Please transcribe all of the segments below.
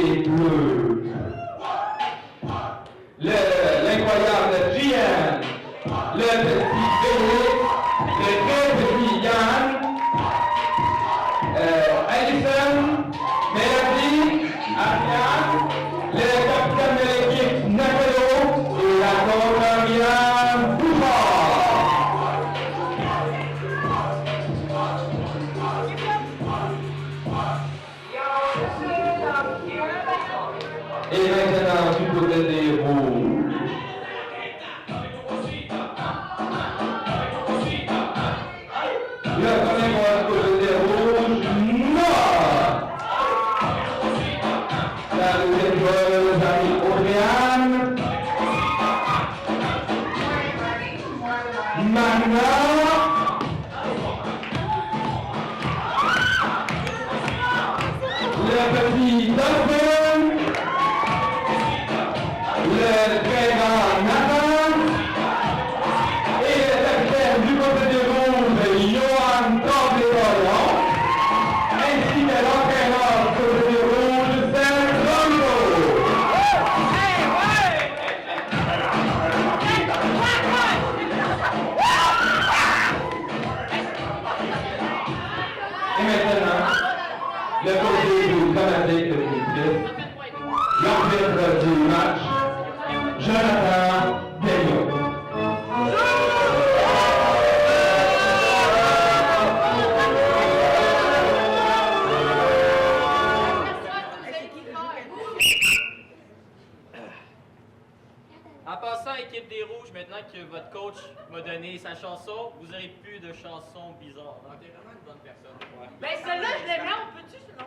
les Bleus. L'incroyable Gian, le petit Félix, le très petit Yann, Alison, Mélodie, Ariane, le capitaine de l'équipe Napolo et la Colombienne Bouchard. Et maintenant, du côté des rouges. Le premier voit du côté des rouges, Noah. La deuxième joueuse arrive Audriane. Mana. Le petit Dolphin. Le très grand Nathan et le capitaine du côté des rouges, Johan Torbevoyon, ainsi que l'entraîneur du côté des rouges, Serge Ronco. Et maintenant, le côté du Canadien de l'équipe, l'arbitre du match, Jonathan Degnaud. En passant, équipe des Rouges, maintenant que votre coach m'a donné sa chanson, vous n'aurez plus de chansons bizarres. Donc, t'es vraiment une bonne personne. Ouais. Ben celle-là, je l'aimais, on peut-tu sinon?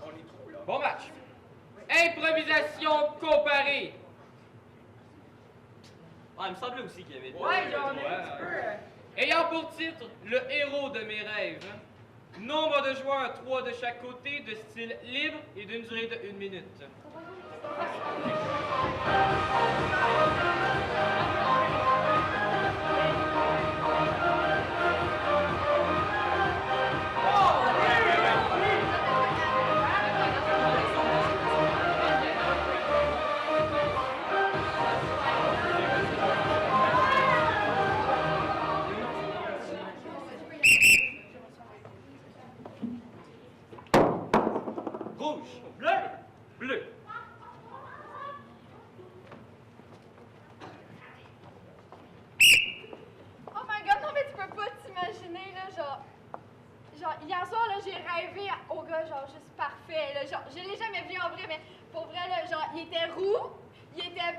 On est trop là. Bon match. Improvisation comparée. Ah, il me semblait aussi qu'il y avait... Ouais, j'en ai un petit peu. Ayant pour titre le héros de mes rêves. Nombre de joueurs, 3 de chaque côté, de style libre et d'une durée de 1 minute. Rouge! Bleu! Bleu. Oh my god, non mais tu peux pas t'imaginer là, genre hier soir là j'ai rêvé au gars genre juste parfait là, genre je l'ai jamais vu en vrai mais pour vrai là, genre il était roux, il était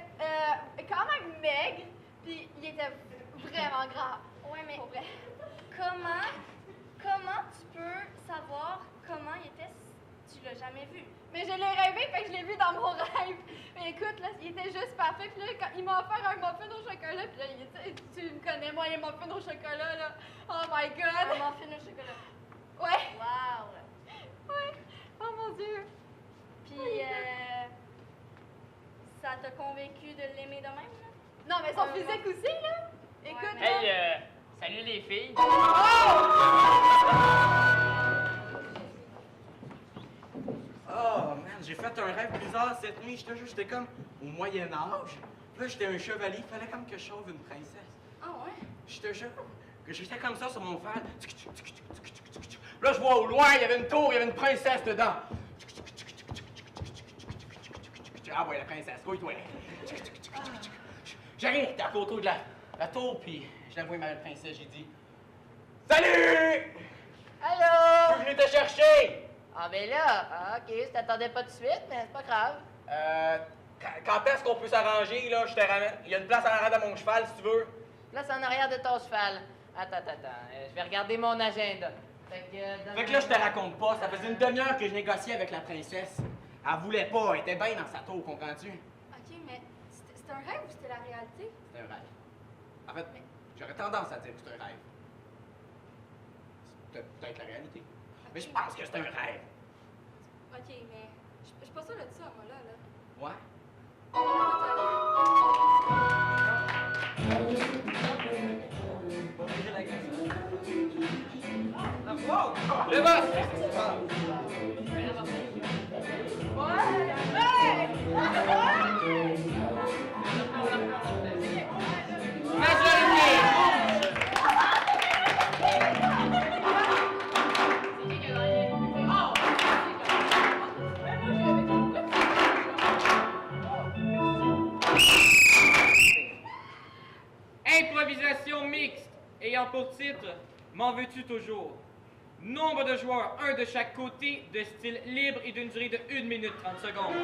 quand même maigre, puis il était vraiment grand. Ouais, mais Pour vrai. comment tu peux savoir comment il était si tu l'as jamais vu? Mais je l'ai rêvé, fait que je l'ai vu dans mon rêve. Mais écoute, là, il était juste parfait. Puis là, quand il m'a offert un muffin au chocolat, puis là, tu me connais, moi, les muffins au chocolat, là. Oh my god! Un muffin au chocolat. Ouais. Wow! Ouais. Oh mon Dieu. Puis, ça t'a convaincu de l'aimer de même, là? Non, mais son physique aussi, là. Écoute, mais- Hey, salut les filles. Oh man, j'ai fait un rêve bizarre cette nuit, je te jure, j'étais comme au Moyen-Âge. Là, j'étais un chevalier, il fallait comme que je sauve une princesse. Ah ouais? Je te jure que j'étais comme ça sur mon cheval. Là, je vois au loin, il y avait une tour, il y avait une princesse dedans. Ah ouais, la princesse, couille-toi. J'arrive, t'es à côté de la tour, puis je la vois, ma princesse, j'ai dit salut! Allô? Je suis venu te chercher! Ah ben là, ok, je t'attendais pas tout de suite, mais c'est pas grave. Quand est-ce qu'on peut s'arranger, là? Je te ramène. Il y a une place en arrière de mon cheval, si tu veux. Là, c'est en arrière de ton cheval. Attends. Je vais regarder mon agenda. Fait que là, je te raconte pas. Ça faisait une demi-heure que je négociais avec la princesse. Elle voulait pas. Elle était bien dans sa tour, comprends-tu? OK, mais c'était un rêve ou c'était la réalité? C'était un rêve. En fait, j'aurais tendance à dire que c'est un rêve. C'est peut-être la réalité. Mais je pense que c'est un rêve. OK, mais je suis pas sûre de ça, moi, là. Ouais? Le boss. ayant pour titre M'en veux-tu toujours? Nombre de joueurs, un de chaque côté, de style libre et d'une durée de 1 minute 30 secondes.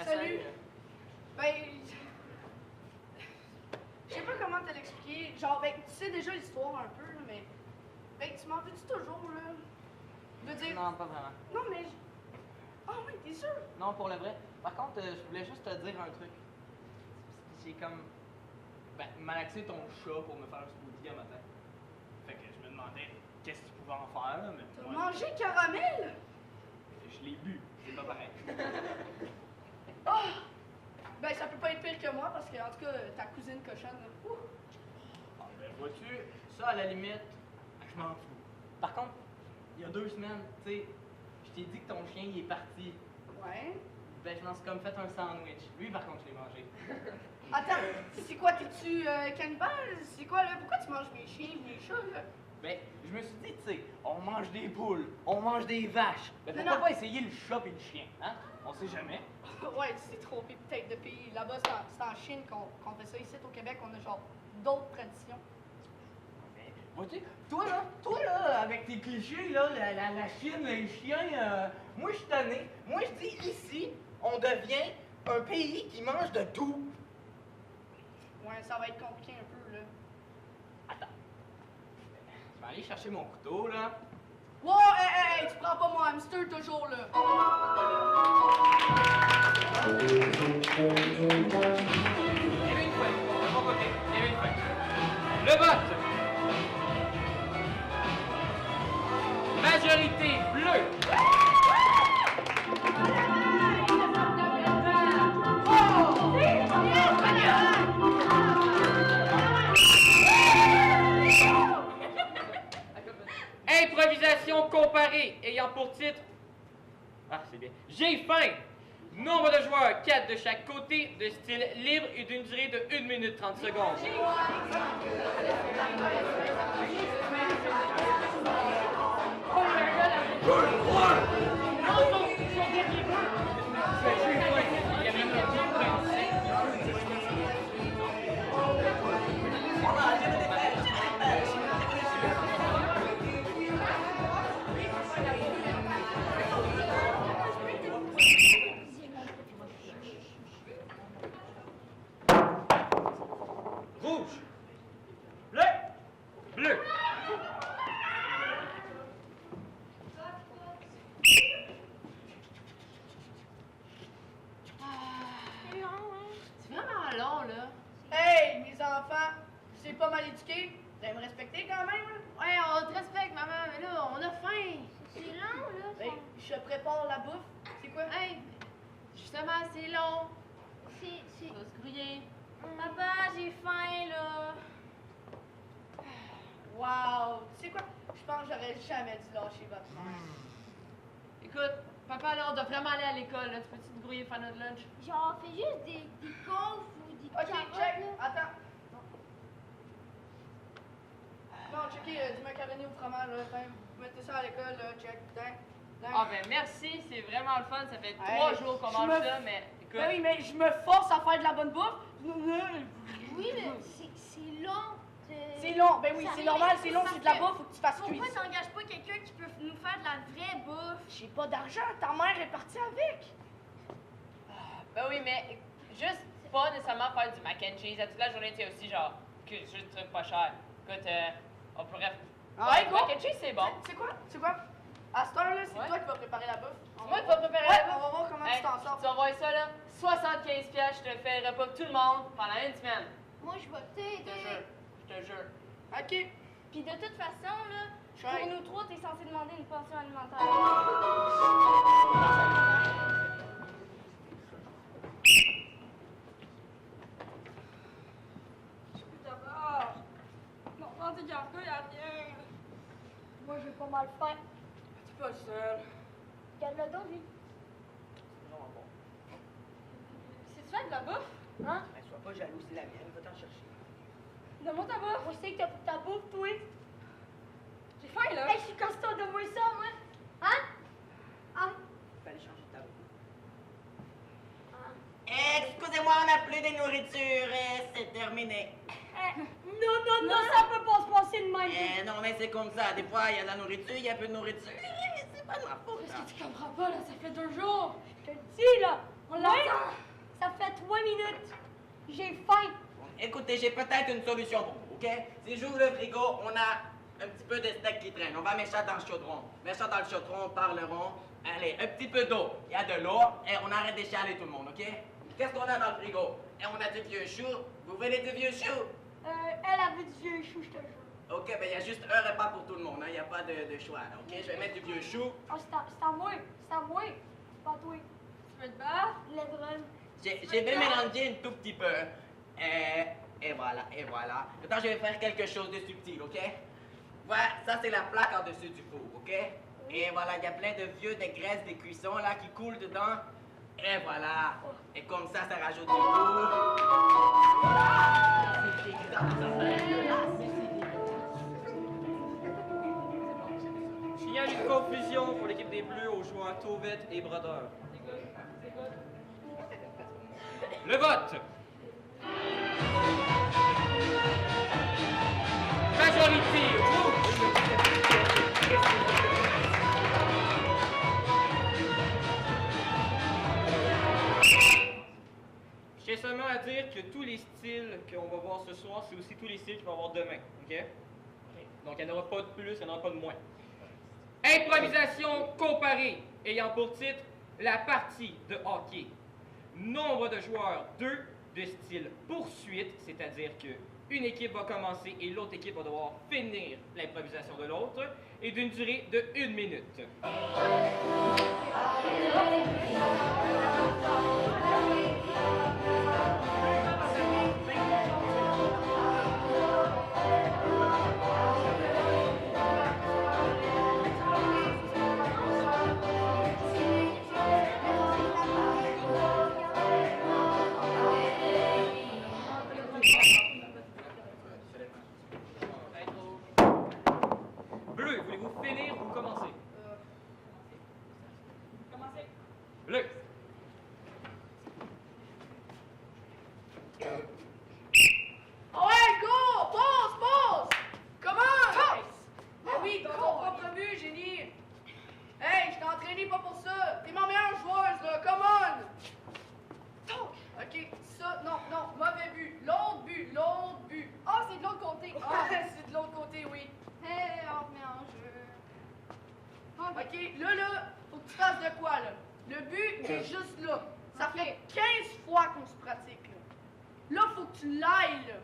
Salut! Ben. Je sais pas comment te l'expliquer. Genre, ben, tu sais déjà l'histoire un peu, là, mais. Ben, tu m'en veux-tu toujours, là? Je veux dire. Non, pas vraiment. Non, mais. Ah oui, t'es sûr? Non, pour le vrai. Par contre, je voulais juste te dire un truc. J'ai comme. Ben, malaxé ton chat pour me faire un smoothie un matin. Fait que je me demandais qu'est-ce que tu pouvais en faire, là, mais. T'as mangé caramel? Je l'ai bu, c'est pas pareil. Ah! Ben, ça peut pas être pire que moi, parce que, en tout cas, ta cousine cochonne, là. Ouh. Ah, ben, vois-tu, ça, à la limite, je m'en fous. Par contre, il y a 2 semaines, tu sais, je t'ai dit que ton chien, il est parti. Ouais. Ben, je m'en suis comme fait un sandwich. Lui, par contre, je l'ai mangé. Attends, c'est quoi, t'es-tu cannibale? C'est quoi, là? Pourquoi tu manges mes chiens, mes chats, là? Ben, je me suis dit, tu sais, on mange des poules, on mange des vaches. Ben, Non, pourquoi non. pas essayer le chat et le chien, hein? On sait jamais. Ouais, tu t'es trompé peut-être de pays. Là-bas, c'est en Chine qu'on fait ça. Ici, au Québec, on a genre d'autres traditions. Ben, vois-tu, toi là, avec tes clichés, là, la Chine, les chiens, moi, je suis tanné. Moi, je dis, ici, on devient un pays qui mange de tout. Ouais, ça va être compliqué un peu, là. Attends. Je vais aller chercher mon couteau, là. Wow, hey, tu prends pas mon hamster toujours, là. Le vote. Majorité bleue. Improvisation comparée ayant pour titre. Ah, c'est bien. J'ai faim. Nombre de joueurs, 4 de chaque côté, de style libre et d'une durée de 1 minute 30 secondes. Rouge. Bleu. Bleu. C'est vraiment long, là. Hey, mes enfants, c'est pas mal éduqué. Vous allez me respecter quand même, là? Ouais, on te respecte, maman, mais là, on a faim. C'est long, là. Ben, je prépare la bouffe. C'est quoi? Hey, justement, c'est long. C'est. On va se grouiller. Papa, j'ai faim, là. Wow! Tu sais quoi? Je pense que j'aurais jamais dû lâcher votre mère. Écoute, papa, là, on doit vraiment aller à l'école, là. Tu peux-tu te grouiller faire notre lunch? Genre, fais juste des gaufres ou des Ok, carottes, check. là. Attends. Bon, checker du macaroni au fromage, là. Tiens, vous mettez ça à l'école, là. Check. Tiens. Ah, ben merci, c'est vraiment le fun. Ça fait Hey, 3 jours qu'on je mange me- ça, mais écoute. Ben oui, mais je me force à faire de la bonne bouffe. Oui, mais c'est long. C'est long, ben oui, Ça c'est arrive, normal, c'est long, parce c'est de la que bouffe, faut que tu fasses Pourquoi cuire. t'engages pas quelqu'un qui peut nous faire de la vraie bouffe? J'ai pas d'argent, ta mère est partie avec. Ben oui, mais juste pas nécessairement faire du mac and cheese à toute la journée, tu sais aussi, genre, que juste des trucs pas chers. Écoute, on pourrait. Ouais, du go. mac and cheese, c'est bon. Tu sais quoi? À cette heure-là, c'est Ouais. toi qui vas préparer la bouffe. C'est moi qui vais préparer Ouais, la bouffe. on va voir comment Hey, tu t'en sors. Tu vas voir ça, là. 75$, je te fais le repas pour tout le monde pendant 1 semaine. Moi, je vais Je te jure. t'aider. Je te jure. Ok. Puis de toute façon, là, Ouais. pour nous trois, t'es censé demander une pension alimentaire. D'abord. Non, rendu garde, y'a rien. Moi, j'ai pas mal faim. Tu pas le seul. Regarde-le donc, lui. fait de la bouffe? Hein? Ben, sois pas jaloux, c'est la mienne, va t'en chercher. Donne-moi ta bouffe. Moi, je sais que t'as pris ta bouffe, toi. J'ai faim, là. Hey, je suis costaud, donne-moi ça, moi. Hein? Hein? Fallait changer ta bouffe. Hein? Excusez-moi, on n'a plus de nourriture, c'est terminé. Non, ça peut pas se passer de même. Non, mais c'est comme ça, des fois il y a de la nourriture, il y a peu de nourriture. C'est pas de ma faute. Qu'est-ce que tu comprends pas, là? Ça fait 2 jours. Je te le dis, là. On l'entend. Ça fait 3 minutes. J'ai faim. Écoutez, j'ai peut-être une solution pour vous, ok? Si j'ouvre le frigo, on a un petit peu de steak qui traîne. On va mettre ça dans le chaudron. Mettre ça dans le chaudron, parleront. Allez, un petit peu d'eau. Il y a de l'eau et on arrête de chialer tout le monde, ok? Qu'est-ce qu'on a dans le frigo? Et on a du vieux chou. Vous voulez du vieux chou? Elle avait du vieux chou, je te jure. Ok, ben il y a juste un repas pour tout le monde, hein? Il n'y a pas de choix, là, ok? Je vais mettre du vieux chou. Oh, c'est à moi. C'est à moi. C'est pas à toi. Tu veux te battre? Lebron. J'ai vais mélanger un tout petit peu. Et voilà, et voilà. Maintenant, je vais faire quelque chose de subtil, ok? Voilà, ça c'est la plaque en dessus du four, ok? Et voilà, il y a plein de vieux, de graisse, de cuisson là qui coulent dedans. Et voilà. Et comme ça rajoute du goût. Il y a une confusion pour l'équipe des Bleus aux joueurs Tauvet et Brodeur. Le vote. Majorité rouge. Je tiens seulement à dire que tous les styles qu'on va voir ce soir, c'est aussi tous les styles qu'on va voir demain. OK? Donc, il n'y en aura pas de plus, il n'y en aura pas de moins. Improvisation comparée, ayant pour titre la partie de hockey. Nombre de joueurs, 2 de style poursuite, c'est-à-dire que une équipe va commencer et l'autre équipe va devoir finir l'improvisation de l'autre, et d'une durée de 1 minute. Bleu, voulez-vous finir ou commencer? Commencez. Bleu. Ouais, go! Pause! Comment? Ben oui, dans ton propre but, génie! Hey, je t'ai entraîné pas pour ça! T'es ma meilleure joueuse, là! Come on! Ok, ça, non, mauvais but. L'autre but. Ah, c'est de l'autre côté. Ah, c'est de l'autre côté, oui. Hé, on remet en jeu. Ok, là, faut que tu fasses de quoi, là? Le but, il est juste là. Ça fait 15 fois qu'on se pratique, là. Là, faut que tu l'ailles, là.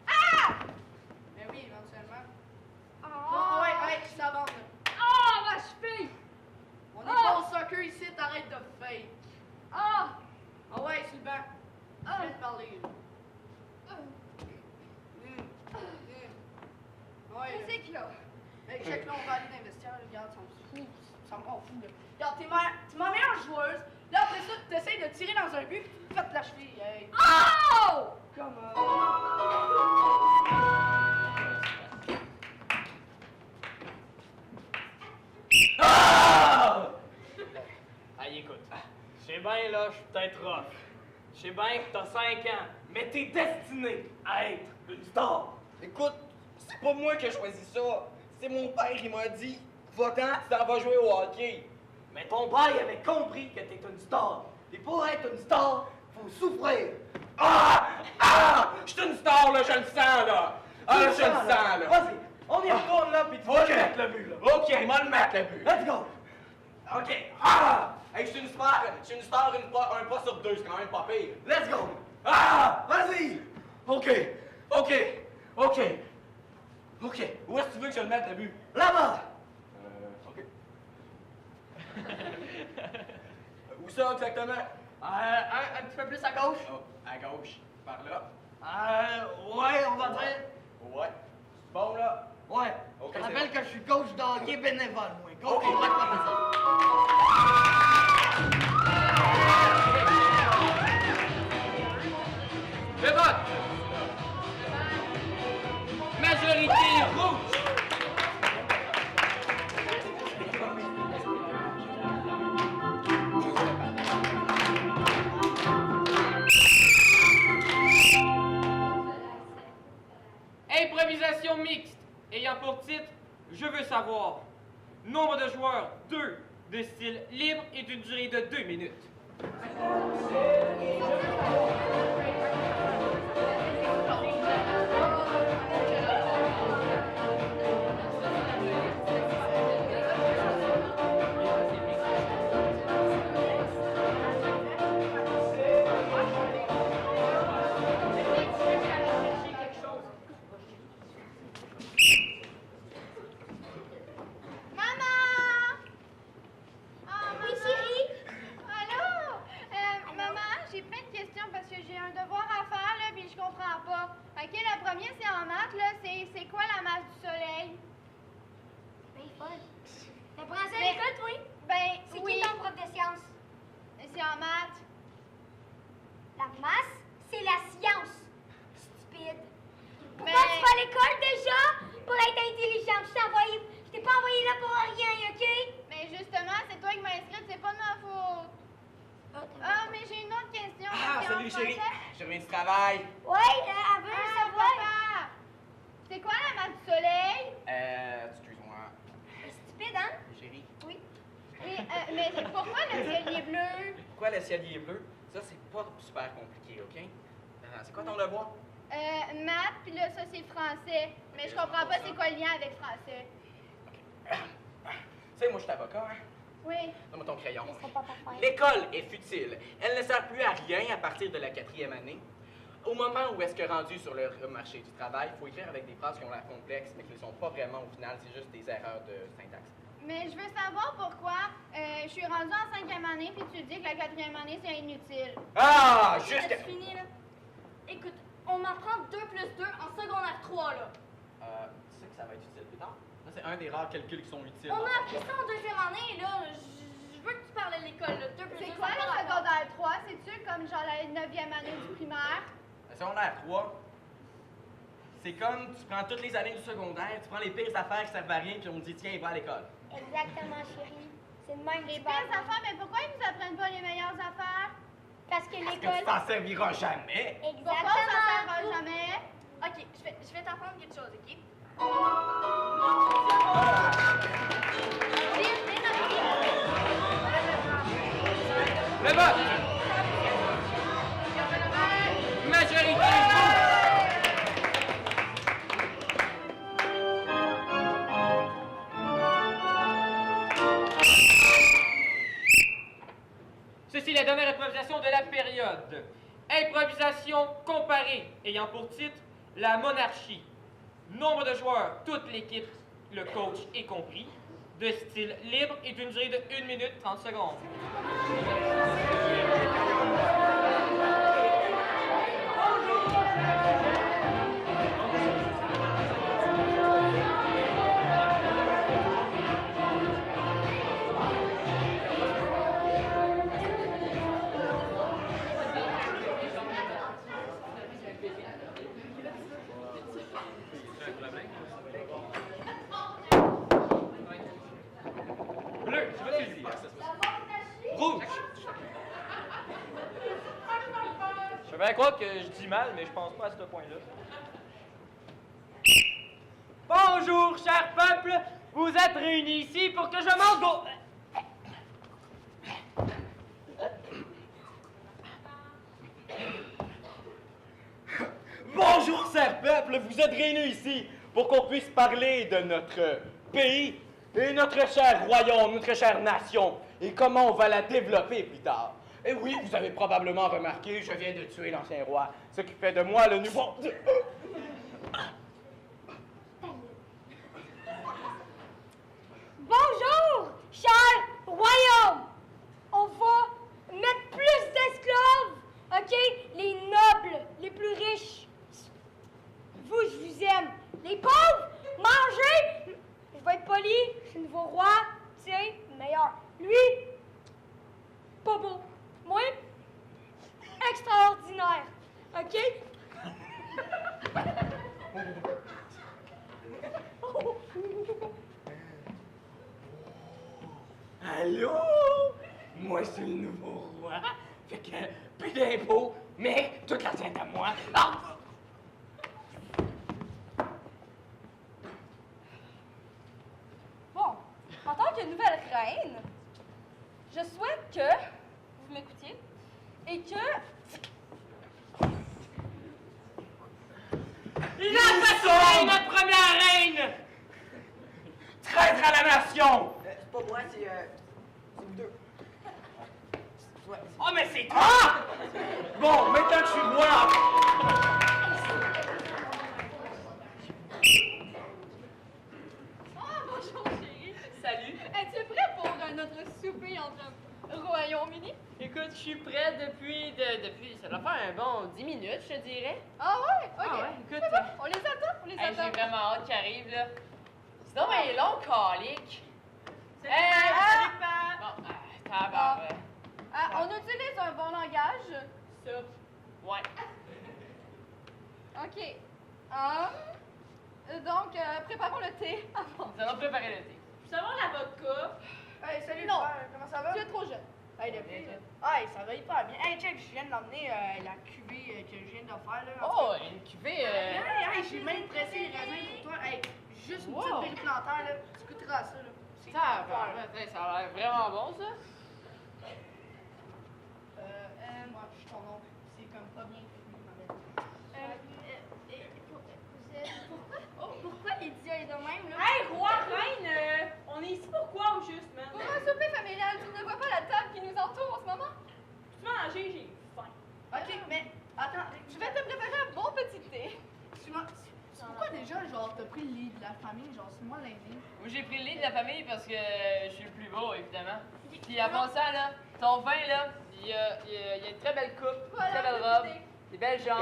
Ah! Ben oui, éventuellement. Bon, ouais, je t'avance, là. Ah, ma cheville! On est pas au soccer ici, t'arrêtes de fake. Ah! Ah ouais, sur le banc. Je vais te parler, là. Ouais, là. Qu'est-ce qu'il y a? Hey, check là, on va aller dans les vestiaires, là. Regarde, ça me rend fou, là. Regarde, t'es ma meilleure joueuse. Là, après ça, tu essaies de tirer dans un but, puis tu pètes la cheville. Hey. Oh! Comme Allez, écoute. Je sais bien, là, je suis peut-être rough. Je sais bien que t'as 5 ans, mais t'es destiné à être une star. Écoute, c'est pas moi qui ai choisi ça. C'est mon père qui m'a dit, va-t'en, tu t'en vas jouer au hockey. Mais ton père il avait compris que t'es une star. Et pour être une star, faut souffrir. Je suis une star, là, je le sens, là. Ah, là, je le sens, là. Vas-y, on y retourne, là, pis tu vas mettre le but, là. Ok, il va le mettre, le but. Let's go. Ok. Hey, je suis une star, un pas sur 2, c'est quand même pas pire. Let's go. Vas-y. Ok. Où est-ce que tu veux que je le mette, le but? Là-bas. Ok. Où ça, exactement? Un petit peu plus à gauche. Oh, à gauche. Par là. Ouais, on va dire. Ouais. Bon, là. Ouais. Ok, Je te c'est rappelle bon. que je suis coach de hockey bénévole, moi. Coach Ok. et pas de professeur. Majorité rouge. Improvisation mixte, ayant pour titre « Je veux savoir ». Nombre de joueurs, 2, de style libre et d'une durée de 2 minutes. Maman! Ah, Oui, maman! chérie? Allô? Maman, j'ai plein de questions parce que j'ai un devoir à faire, là, puis je comprends pas. OK, le premier, c'est en maths, là. C'est quoi la masse du soleil? Ben, folle. T'as pris ça à Mais- l'école, toi? Ben, C'est oui. qui ton prof de sciences? C'est en maths. La masse, c'est la science. Stupide. Pourquoi Mais- tu vas à l'école déjà? Pour être intelligent. Je t'ai pas envoyé là pour rien, OK? Mais justement, c'est toi qui m'as inscrite, c'est pas de ma faute. Ah, mais j'ai une autre question. Ah, parce qu'en salut chérie. français- Je reviens du travail. Ouais, elle veut Ah, savoir. papa! C'est quoi la masse du soleil? Excuse-moi, C'est stupide, hein? chérie. Oui. Oui, mais pourquoi le ciel est bleu? Pourquoi le ciel est bleu? Ça, c'est pas super compliqué, OK? C'est quoi ton devoir? Maths, puis là, ça, c'est français. Mais je comprends pas c'est quoi le lien avec français. Tu sais, moi, je suis avocat, hein? Oui. Donne-moi ton crayon. Ils seront pas parfaits. L'école est futile. Elle ne sert plus à rien à partir de la 4e année. Au moment où est-ce que rendu sur le marché du travail, il faut écrire avec des phrases qui ont l'air complexes, mais qui ne sont pas vraiment au final, c'est juste des erreurs de syntaxe. Mais je veux savoir pourquoi je suis rendue en 5e année, puis tu dis que la 4e année, c'est inutile. Ah! C'est Juste... fini, là. Écoute, on m'apprend 2 plus 2 en secondaire 3, là. Tu sais que ça va être utile plus tard? Ça, c'est un des rares calculs qui sont utiles. On a appris ça en 2e année, là. Je veux que tu parles de l'école, là. 2 plus 2, C'est quoi le secondaire 3? C'est-tu comme genre la 9e année du primaire? Le secondaire 3, c'est comme tu prends toutes les années du secondaire, tu prends les pires affaires qui servent à rien, puis on te dit tiens, va à l'école. Exactement, chérie. C'est le même Les pires affaires, mais pourquoi ils nous apprennent pas les meilleures affaires? Parce que Parce que tu l'école... t'en serviras jamais. Pourquoi ça Exactement. servira jamais? Ok, je vais t'apprendre quelque chose, ok? Le vote. Majorité rouge. Ceci est la dernière improvisation de la période. Improvisation comparée, ayant pour titre la monarchie. Nombre de joueurs, toute l'équipe, le coach y compris, de style libre et d'une durée de 1 minute 30 secondes. Bleu, je sais pas si je dis. Rouge. Je vais bien croire que je dis mal, mais je pense pas à ce point-là. Bonjour, cher peuple. Vous êtes réunis ici pour que je mange vos... Bonjour, cher peuple, vous êtes réunis ici pour qu'on puisse parler de notre pays et notre cher royaume, notre chère nation, et comment on va la développer plus tard. Et oui, vous avez probablement remarqué, je viens de tuer l'ancien roi, ce qui fait de moi le nouveau... Bonjour, cher royaume! On va mettre plus d'esclaves, ok? Les nobles, les plus riches. Vous, je vous aime. Les pauvres, mangez! Je vais être poli, je suis le nouveau roi, tiens, meilleur. Lui, pas beau. Moi, extraordinaire, ok? Allô? Moi, c'est le nouveau roi. Fait que, plus d'impôts, mais toute la tête à moi. Ah! Bon, en tant que nouvelle reine, je souhaite que vous m'écoutiez et que... Il a assassiné notre première reine! Traître à la nation! C'est pas moi, c'est vous deux. Ouais. Oh, mais c'est toi! Bon, maintenant que je suis roi, Ah, bonjour chérie. Salut. Es-tu prêt pour notre souper entre Royaume-Uni? Écoute, je suis prête depuis, ça doit faire un bon 10 minutes, je te dirais. Ah ouais? Ok. Ah ouais, écoute, C'est bon, on les attend, on les Hey, j'ai attend. vraiment hâte qu'ils arrivent, là. C'est donc bien long, calique. Salut, Hey, Pat. salut, Pat. Bon, tabarnak. On utilise un bon langage. Ça. Ouais. Ok. Donc, préparons le thé avant. Nous allons préparer le thé. Nous avons la vodka. Hey, salut, Non. frère, comment ça va? Tu es trop jeune. Hey, depuis. Hey, ça va hyper bien. Hey, check, je viens d'emmener la cuvée que je viens de faire, là. Oh, une cuvée. Hey, j'ai même pressé les raisins pour toi. Hey, juste une Wow. petite pile plantaire, là. Tu goûteras ça, là. C'est Tabarnak, hey, ça a l'air vraiment bon, ça. Moi, je suis ton oncle. C'est comme pas bien fini, ma belle. Pourquoi Lydia est de même, là? Hey, roi, reine, on est ici pourquoi au juste, man? Pour un souper familial, tu ne vois pas la table qui nous entoure en ce moment? Tu veux manger, j'ai faim. Ok, mais attends, Je vais te préparer un bon petit thé. c'est pourquoi déjà, genre, t'as pris le lit de la famille? Genre, c'est moi l'aîné. Moi, j'ai pris le lit de la famille parce que je suis le plus beau, évidemment. Puis avant ça, là, ton vin, là, il y a une très belle coupe, une Voilà, très belle le robe, thé. des belles jambes,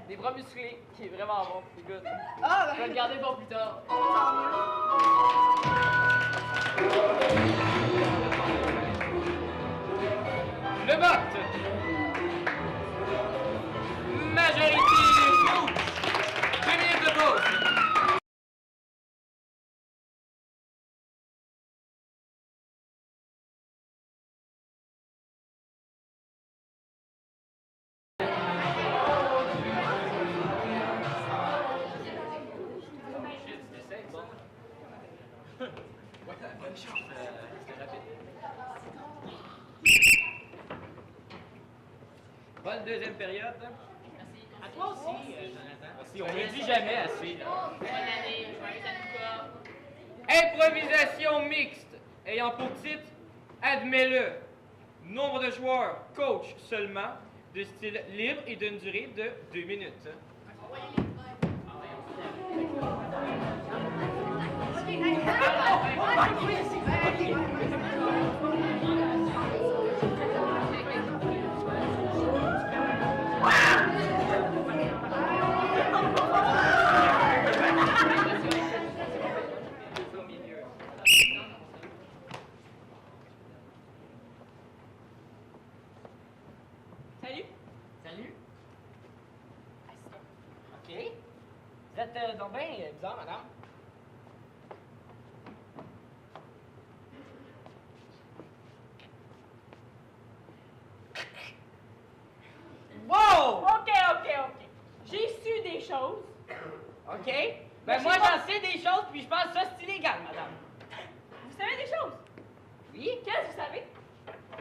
des bras musclés, qui est vraiment bon. Écoute, Ah, je vais le garder pour plus tard. Le vote! Majorité rouge! 2 minutes de pause! Bonne deuxième période. Merci. À toi aussi, Jonathan. Merci, on ne dit jamais assez. Bonne année, improvisation mixte, ayant pour titre Admets-le. Nombre de joueurs, coach seulement, de style libre et d'une durée de 2 minutes. Salut. Salut. OK. Vous êtes donc bien bizarre, madame. Wow! OK. J'ai su des choses. OK. Mais Ben moi, je sais pas. j'en sais des choses, puis je pense que ça, c'est illégal, madame. Vous savez des choses? Oui? Qu'est-ce que vous savez?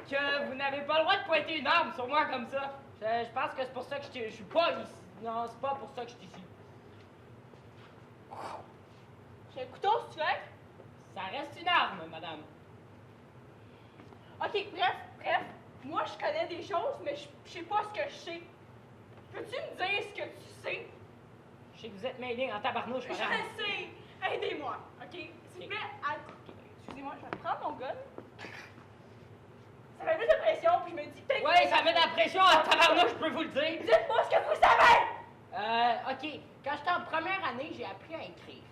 Que vous n'avez pas le droit de pointer une arme sur moi comme ça. Je pense que c'est pour ça que je suis pas ici. Non, c'est pas pour ça que je suis ici. J'ai un couteau, si tu veux. Ça reste une arme, madame. OK, bref. Moi, je connais des choses, mais je sais pas ce que je sais. Peux-tu me dire ce que tu sais? Je sais que vous êtes mêlés en tabarnouche, Je madame. le sais. Aidez-moi, OK? S'il vous plaît, excusez-moi, je vais prendre mon gun. Ça met plus de pression, puis je me dis peut-être... Ouais, ça met de la pression en tabarnouche, je peux vous le dire. Dites-moi ce que vous savez! OK. Quand j'étais en première année, j'ai appris à écrire.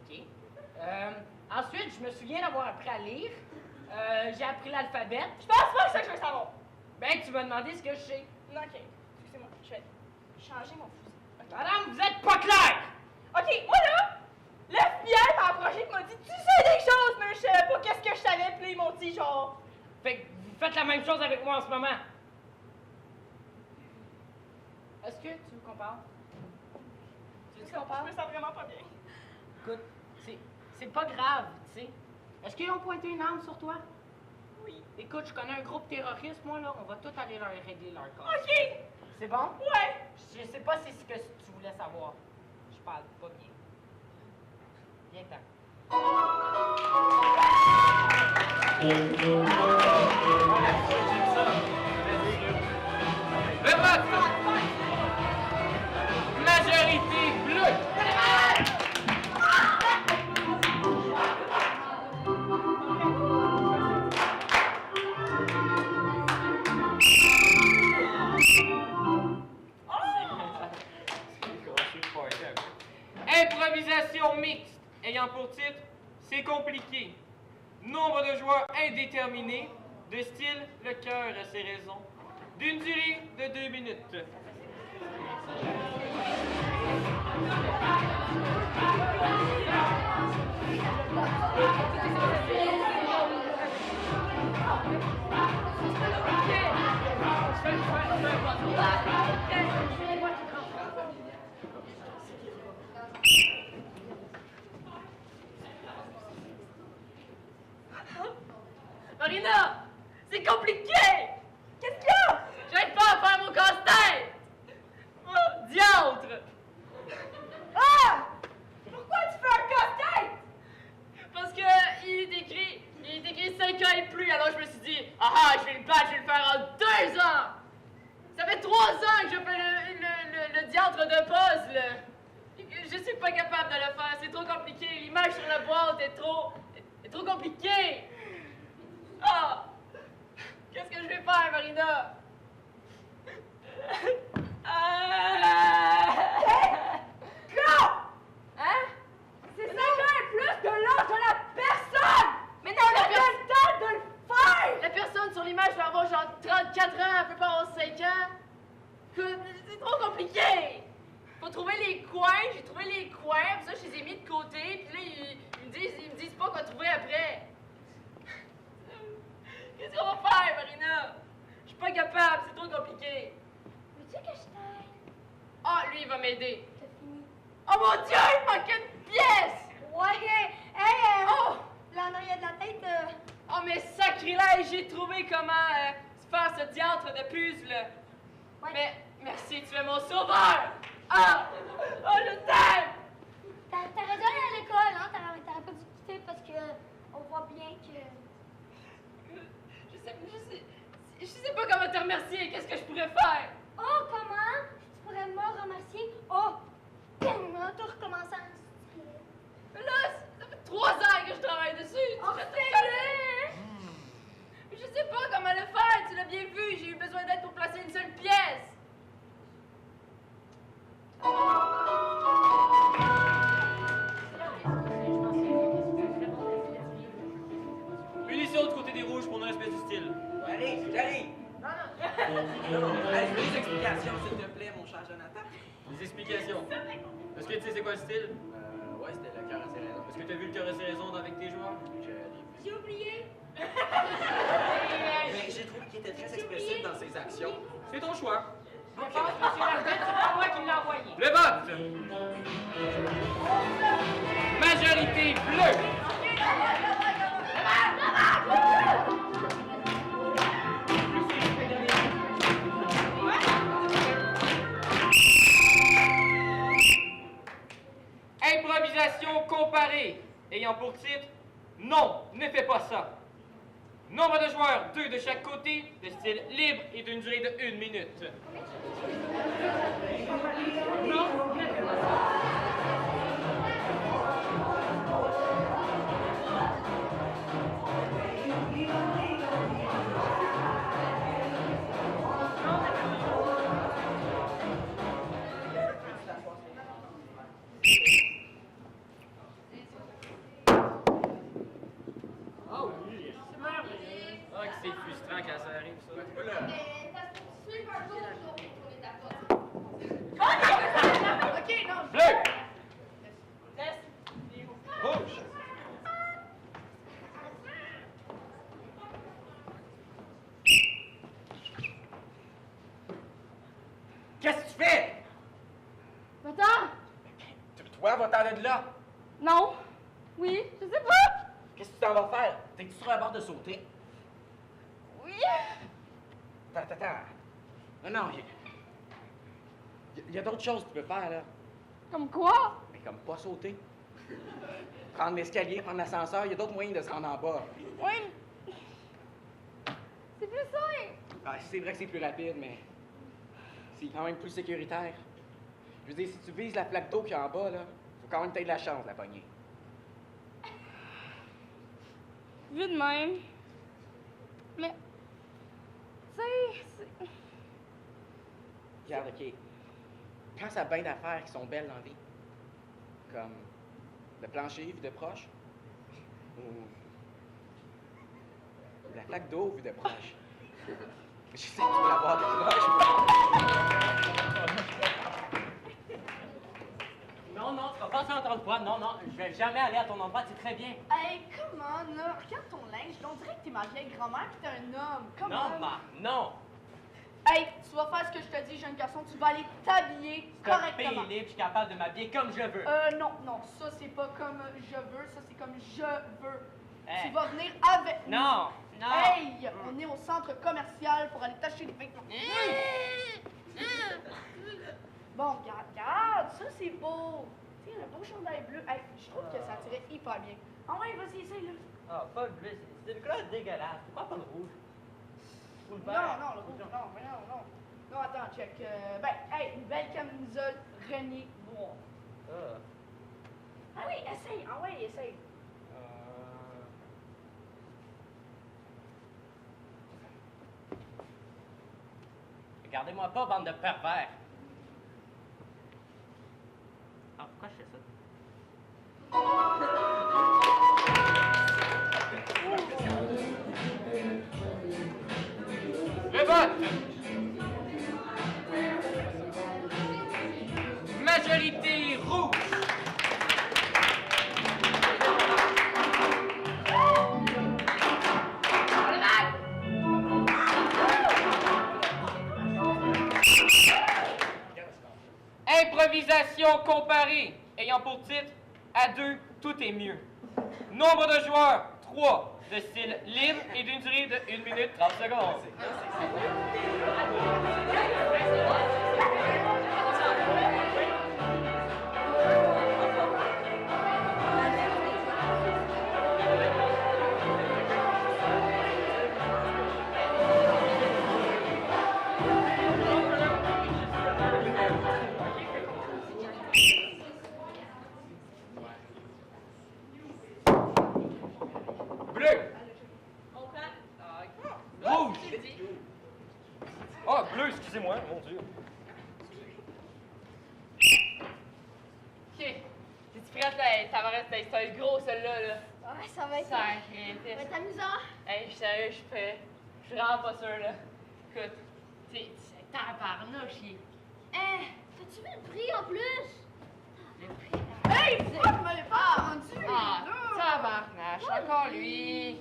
OK? Ensuite, je me souviens d'avoir appris à lire. J'ai appris l'alphabet. Je pense pas que c'est ça que je veux savoir. Ben, tu m'as demandé ce que je sais. Non, OK. Excusez-moi, je vais changer mon fusil. OK. Madame, vous êtes pas claire! OK, moi là, l'FBI m'a approché et m'a dit « Tu sais faites la même chose avec moi en ce moment. Est-ce que tu veux qu'on parle? Tu veux qu'on parle? Je me sens vraiment pas bien. Écoute, c'est pas grave, tu sais. Est-ce qu'ils ont pointé une arme sur toi? Oui. Écoute, je connais un groupe terroriste, moi, là. On va tout aller leur régler leur cas. OK. C'est bon? Ouais. Je sais pas si c'est ce que tu voulais savoir. Je parle pas bien. Viens-t'en. Le vote! Majorité bleue! Improvisation mixte, ayant pour titre C'est compliqué. Nombre de joueurs indéterminé, de style Le cœur a ses raisons, d'une durée de 2 minutes. Marina! C'est compliqué! Qu'est-ce qu'il y a? J'arrive pas à faire mon casse-tête! Oh, diantre! Ah! Pourquoi tu fais un casse-tête? Parce que il est écrit 5 ans et plus, alors je me suis dit, je vais le battre, je vais le faire en 2 ans! Ça fait 3 ans que je fais le diantre de puzzle! Je suis pas capable de le faire, c'est trop compliqué, l'image sur la boîte est trop compliquée! Ah! Qu'est-ce que je vais faire, Marina? Quoi? Hein? C'est 5 ans et plus de l'âge de la personne! Mais non, la personne le temps de le faire! La personne sur l'image va avoir genre 34 ans, elle peut pas avoir 5 ans. C'est trop compliqué! Faut trouver les coins, j'ai trouvé les coins, puis ça je les ai mis de côté, puis là ils me disent pas quoi trouver après. Qu'est-ce qu'on va faire, Marina? Je suis pas capable, c'est trop compliqué. Veux-tu que je t'aide? Ah, lui, il va m'aider. T'as fini. Oh mon Dieu, il manquait une pièce! Ouais, Oh! là en arrière de la tête, Oh, mais sacrilège, j'ai trouvé comment faire ce diantre de puzzle. Ouais. Mais merci, tu es mon sauveur! Ah! Oh, je t'aime! T'aurais dû aller à l'école, hein? T'aurais pas dû quitter parce que on voit bien que... Je sais pas comment te remercier, qu'est-ce que je pourrais faire? Oh, comment? Tu pourrais me remercier? Oh, tellement, t'as recommencé à enregistrer. Mais là, ça fait 3 ans que je travaille dessus. Oh, fais-le! Je sais pas comment le faire, tu l'as bien vu, j'ai eu besoin d'aide pour placer une seule pièce. Munitions du côté des rouges pour non-respect du style. Allez, j'arrive. Allez, je veux des explications, s'il te plaît, mon cher Jonathan. Des explications. Est-ce que tu sais c'est quoi le style? Ouais, c'était le cœur à ses raisons. Est-ce que tu as vu le cœur et ses raisons avec tes joueurs? J'ai oublié. Mais j'ai trouvé qu'il était très expressif dans ses actions. C'est ton choix. Je pense que c'est l'arbitre, c'est pas moi qui l'ai envoyé. Le vote! Majorité bleue! Improvisation comparée, ayant pour titre Non, ne fais pas ça. Nombre de joueurs, 2 de chaque côté, de style libre et d'une durée de 1 minute. Ah, que c'est frustrant quand ça arrive, ça. Ok, non. Bleu! Laisse. Rouge! t'en de là? Non. Oui, je sais pas. Qu'est-ce que tu t'en vas faire? T'es-tu sur la bord de sauter? Oui. Attends. Non, il y a d'autres choses que tu peux faire, là. Comme quoi? Mais comme pas sauter. Prendre l'escalier, prendre l'ascenseur, il y a d'autres moyens de se rendre en bas. Oui. C'est plus simple. Ah, c'est vrai que c'est plus rapide, mais c'est quand même plus sécuritaire. Je veux dire, si tu vises la plaque d'eau qu'il y a en bas, là, faut quand même que t'aies de la chance, la poignée. Vu de même. Mais, tu sais, Regarde, OK. Pense à bien d'affaires qui sont belles dans la vie. Comme le plancher vu de proche. Ou la plaque d'eau vue de proche. Je sais que tu peux l'avoir de proche. Non, tu vas pas faire encore une fois. Non, je vais jamais aller à ton endroit, c'est très bien. Hey, come on, là. Regarde ton linge. On dirait que t'es ma vieille grand-mère pis t'es un homme. Come Non, on. ma, non. Hey, tu vas faire ce que je te dis, jeune garçon. Tu vas aller t'habiller Comme correctement. pays libre, je suis capable de m'habiller comme je veux. Non. Ça, c'est pas comme je veux. Ça, c'est comme je veux. Hey. Tu vas venir avec nous. Non. Hey, on est au centre commercial pour aller t'acheter des vêtements. Bon, regarde, ça c'est beau. Tu sais, un beau chandail bleu. Hey, je trouve que ça tirait hyper bien. Ah ouais, vas-y, essaye là. Ah, pas le bleu, c'est une couleur dégueulasse. Pourquoi pas le rouge? Ou le Non, vert? le rouge, non. Non, attends, check. Hey, une belle camisole René noire. Ah oui, essaye. Ah ouais, essaye. Regardez-moi pas, bande de pervers. Ah, pourquoi je fais ça? Le vote. Majorité rouge. Improvisation comparée, ayant pour titre à 2, tout est mieux. Nombre de joueurs, 3, de style libre et d'une durée de 1 minute 30 secondes. Bleu. Rouge. Ah, bleu, excusez-moi, mon Dieu. Ok. T'es-tu prête, là? Ça va rester. C'est un gros, celui-là, là. Ouais, ça va être. Sacré. Ça va être amusant. Hey, sérieux, je suis vraiment pas sûr, là. Écoute, c'est tabarnouche, Hein, t'as-tu vu le prix en plus? le prix. Hey, pourquoi tu m'avais pas rendu Ah, les deux? tabarnache, encore lui.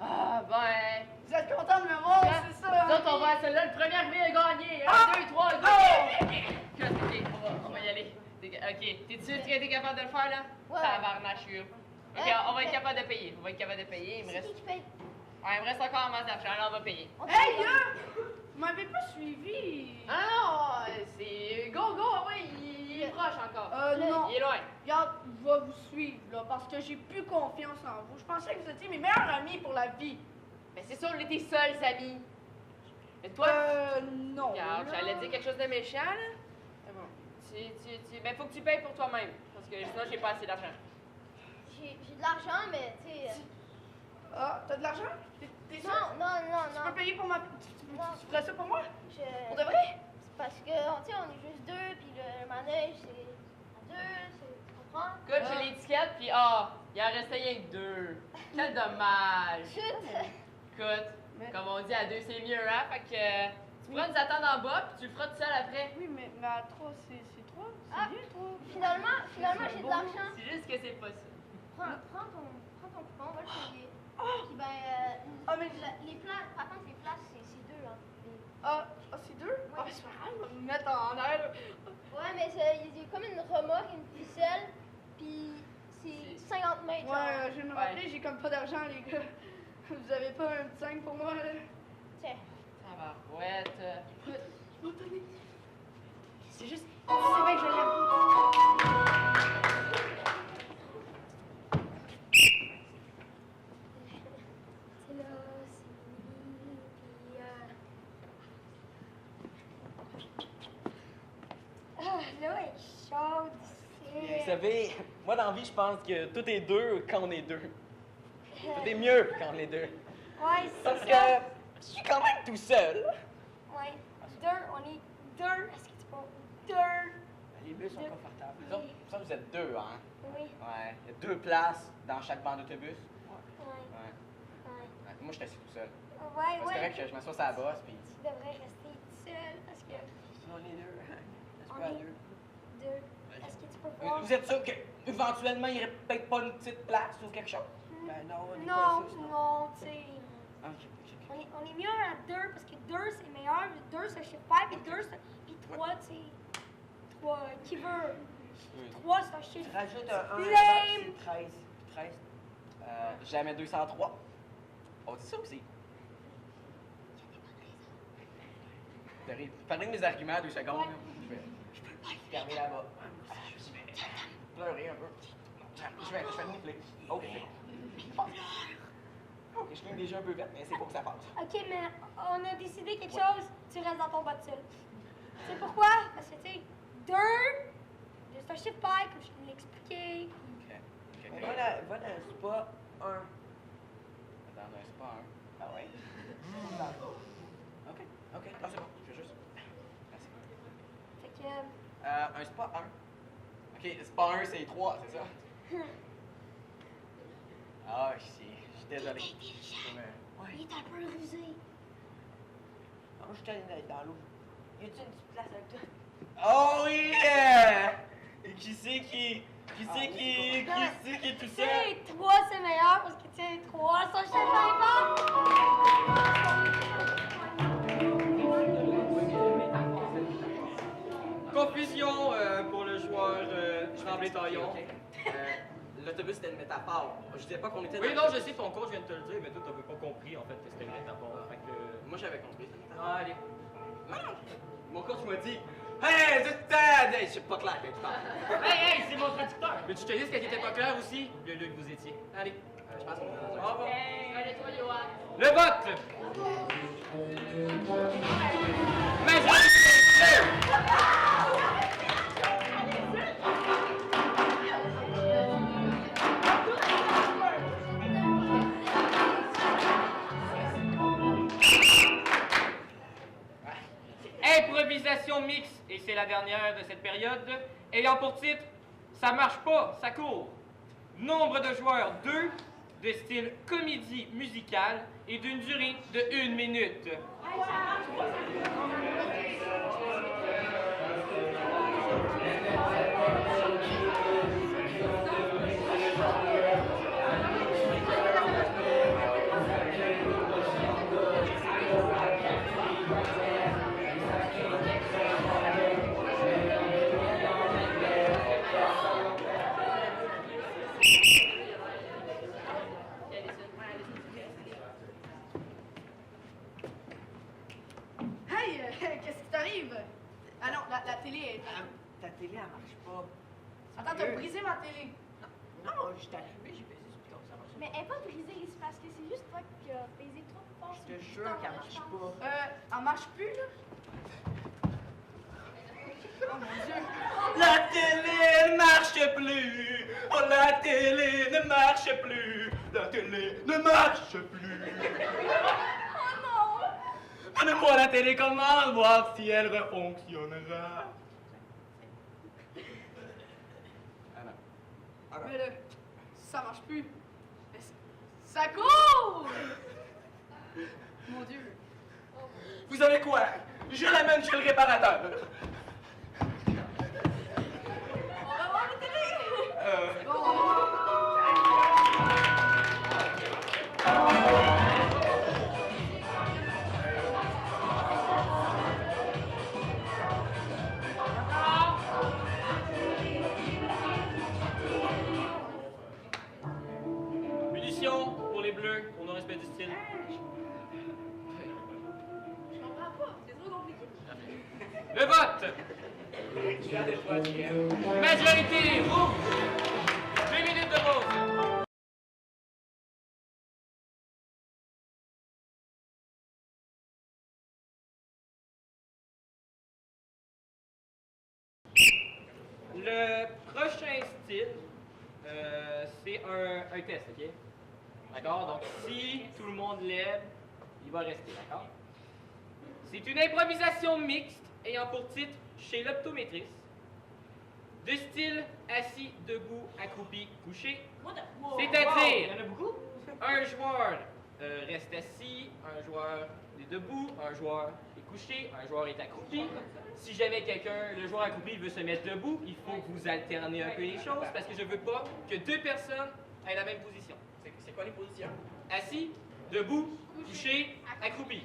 Ah, ben. Vous êtes content de me voir, c'est ça? Nous autres, on va à celle-là, le premier arrivé à gagner. 1, Ah! 2, 3, go! Ah! Ok, on va y aller. Ok, t'es sûr que t'es capable de le faire, là? Ouais. Tabarnache, je suis. Ok, on va être capable de payer. On va être capable de payer. Il me C'est reste. qui paye? Ouais, il me reste encore un masse d'argent, là, on va payer. On Hey, paye. vous m'avez pas suivi? Ah non, c'est. Go, ouais, il est proche encore. Non. Il est loin. Regarde, je vais vous suivre, là, parce que j'ai plus confiance en vous. Je pensais que vous étiez mes meilleurs amis pour la vie. Mais c'est sûr, on était seuls, amis. Et toi? Non. Regarde, là. j'allais dire quelque chose de méchant, là. Mais bon. Ben, faut que tu payes pour toi-même. Parce que sinon, j'ai pas assez d'argent. J'ai de l'argent, mais tu sais. Ah, t'as de l'argent? T'es sûr? Non, Tu peux payer pour ma... Tu ferais ça pour moi? Je- Pour de vrai? C'est parce que, tu sais, on est juste deux, puis le manège, c'est à deux, tu comprends? Écoute, j'ai l'étiquette, puis il en restait rien que 2. Quel dommage. Chut! Écoute, Mais- comme on dit, à 2 c'est mieux, hein? Fait que tu pourras nous attendre en bas, puis tu le feras tout seul après. Oui, mais à 3, c'est 3. C'est Ah. bien, 3. Finalement, j'ai de l'argent. C'est juste que c'est pas ça. Prends ton coupon, on va le payer. Puis ben, Ah, mais... les places, par contre, les places, c'est deux, là. c'est 2? Ah, c'est pas grave, on va me mettre en air. Ouais, mais il y a comme une remorque, une ficelle, Ouais, je viens de me rappeler, j'ai comme pas d'argent, les gars. Vous avez pas un petit 5 pour moi, là? Tiens. Tabarouette. Je m'en tenais. C'est juste, c'est vrai que je l'aime. C'est là, c'est fini, puis Ah, là, elle est chaude, Vous savez, moi dans la vie, je pense que tout est deux quand on est deux. Tout est mieux quand on est deux. Ouais, Parce c'est que ça. je suis quand même tout seul. Ouais, deux, on est deux. Est-ce que tu peux? Deux. Les bus sont Deux. confortables. Oui. Ça, vous êtes deux, hein? Oui, Ouais. Il y a 2 places dans chaque banc d'autobus. ouais, Ouais. ouais. Moi, je suis assis tout seul. Ouais, C'est correct que je m'assois sur la bosse, puis... Tu devrais rester seul parce que On est deux. on est deux. Est-ce que tu peux voir? Vous êtes sûr qu'éventuellement, il n'y aurait peut-être pas une petite place ou quelque chose? Ben non, on est pas Non, sûr, sinon. non, tu sais. Ah, ok, ok, ok. On est mieux à deux parce que deux c'est meilleur. Deux ça chiffre pas, puis deux puis trois, tu sais. Trois, qui veut? Trois c'est un chiffre. Tu rajoutes un 1, Lame. c'est 13. 13. Jamais 203. On dit ça aussi. Parlez de mes arguments 2 secondes. Ouais. là. Je vais fermer là-bas. Je vais pleurer un peu. Je vais renifler. Ok, c'est bon. Ok, je cligne déjà un peu vite, mais c'est pour que ça passe. Ok, mais on a décidé quelque chose, tu restes dans ton bas de tuile. Tu sais pourquoi? Parce que, tu sais, deux, c'est un chiffre pair, comme je te l'ai expliqué. Ok. Ok, ok. Va dans le spa 1. Dans un spa, hein. Ah ouais? Ok, ok. Non, c'est bon. Je veux juste. Merci. Fait que, Un spa 1. Ok, spa 1, c'est 3, c'est ça? Ah, je suis désolé. il est un peu rusé. Non, je t'allais dans l'eau. Y a-tu une petite place avec toi? Oh yeah! Et qui c'est qui est tout Tu seul? sais, trois c'est meilleur parce que, tu sais, trois, c'est un chiffre Confusion pour le joueur Tremblay-Taillon. L'autobus c'était une métaphore. Je disais pas qu'on était Oui, dans non, le- je sais, ton coach vient de te le dire, mais toi, t'avais pas compris en fait que c'était une métaphore. Fait que. Moi j'avais compris. Ah, allez. Non! Mon coach m'a dit Hey, je suis pas clair quand tu parles. Hey, c'est mon traducteur! Mais tu te dis qu'elle était pas claire aussi? Le lieu que vous étiez. Allez. Je pense qu'on est dans un. Au revoir. Allez, toi, Johan. Le vote! Majorité! Improvisation mixte, et c'est la dernière de cette période, ayant pour titre « Ça marche pas, ça court ». Nombre de joueurs 2, de style comédie musicale et d'une durée de 1 minute. Hey, qu'est-ce qui t'arrive? Ah non, la télé est... Ta télé, elle marche pas. Attends, t'as brisé ma télé. Non, je suis arrivé, j'ai baissé ce piton, ça marche. Mais elle est pas brisée, c'est parce que c'est juste toi qui as baisé trop fort. Je te jure qu'elle marche pas. Elle marche plus, là? Oh mon Dieu! La télé ne marche plus! Oh, la télé ne marche plus! La télé ne marche plus! Oh non! Donnez-moi la télécommande, voir si elle refonctionnera. Mais là, ça marche plus. Mais ça court! Mon Dieu. Vous savez quoi? Je l'amène chez le réparateur. On va voir la télé! Bon. position pour les bleus, pour non-respect du style. Je comprends pas, c'est trop compliqué. Le vote! Majorité rouge! 2 minutes de pause. Le prochain style, c'est un test, ok? D'accord? Donc, si tout le monde lève, il va rester, d'accord? C'est une improvisation mixte ayant pour titre chez l'optométriste, de style assis, debout, accroupi, couché. C'est-à-dire, un joueur reste assis, un joueur est debout, un joueur est couché, un joueur est accroupi. Si jamais le joueur accroupi veut se mettre debout, il faut que vous alternez un peu les choses parce que je veux pas que deux personnes aient la même position. C'est quoi les positions? Assis, debout, couché, accroupi.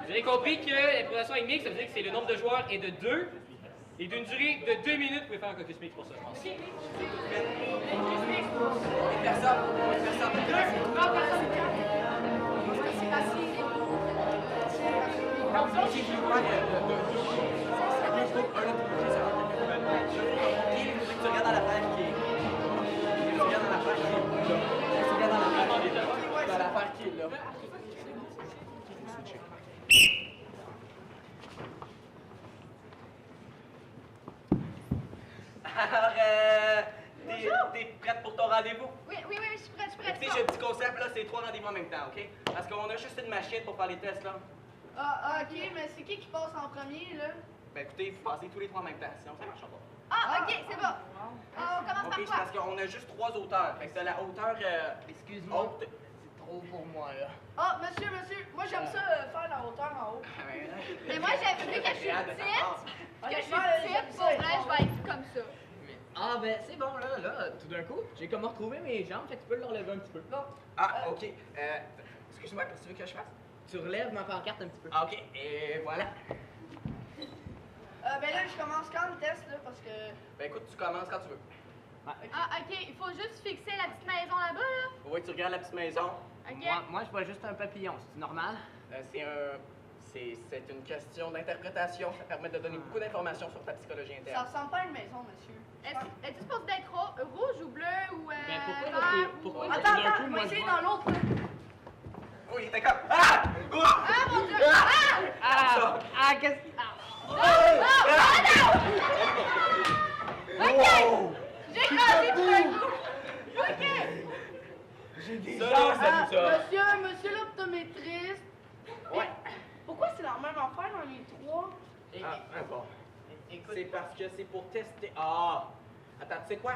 Vous avez compris que l'improvisation est mixte, ça veut dire que c'est le nombre de joueurs est de 2 et d'une durée de 2 minutes. Vous pouvez faire un caucus mix pour ça, je pense. Personne. Tu regardes dans la page qui est. Tu regardes dans la page qui est. Tu regardes dans la page qui est là. Alors, t'es prête pour ton rendez-vous? Oui, je suis prête, Écoutez, j'ai un petit concept là, c'est 3 rendez-vous en même temps, ok? Parce qu'on a juste une machine pour faire les tests là. Ok, mais c'est qui passe en premier, là? Ben écoutez, vous passez tous les 3 en même temps, sinon ça marchera pas. Ah, ok, c'est bon. On commence Ok, par c'est quoi? parce qu'on a juste 3 hauteurs. Fait que c'est la hauteur Excuse-moi. haute. C'est trop pour moi, là. Ah, monsieur, moi j'aime ça faire la hauteur en haut. Mais moi, j'ai vu que je suis petite, pour vrai, je vais être comme ça. Ah, ben, c'est bon, là, tout d'un coup, j'ai comme retrouvé mes jambes, fait que tu peux le relever un petit peu. Bon. Ah, ok. Excuse-moi, qu'est-ce que tu veux que je fasse? Tu relèves ma pancarte un petit peu. Ah, ok, et voilà. Ben là, je commence quand le test, là, parce que... Ben écoute, tu commences quand tu veux. Ah, ok, il faut juste fixer la petite maison là-bas, là. Oui, tu regardes la petite maison. Ok. Moi, je vois juste un papillon, c'est normal? C'est une question d'interprétation. Ça permet de donner beaucoup d'informations sur ta psychologie Ça interne. ressemble pas à une maison, monsieur. Est-ce supposé d'être rouge ou bleu ou Ben, vert pourquoi ou... là, Attends, tout d'un coup, on moi, va je essayer vois- dans l'autre, là. Oui, d'accord. Ah! Ouf! Ah, mon Dieu! Ah! qu'est-ce... Ok! J'ai écrasé tout d'un coup! Ok! Ça, là, ça nous a... Monsieur l'optométriste. Ouais. Pourquoi c'est la même affaire dans les 3? Bon. C'est parce que c'est pour tester... Ah! Attends, tu sais quoi?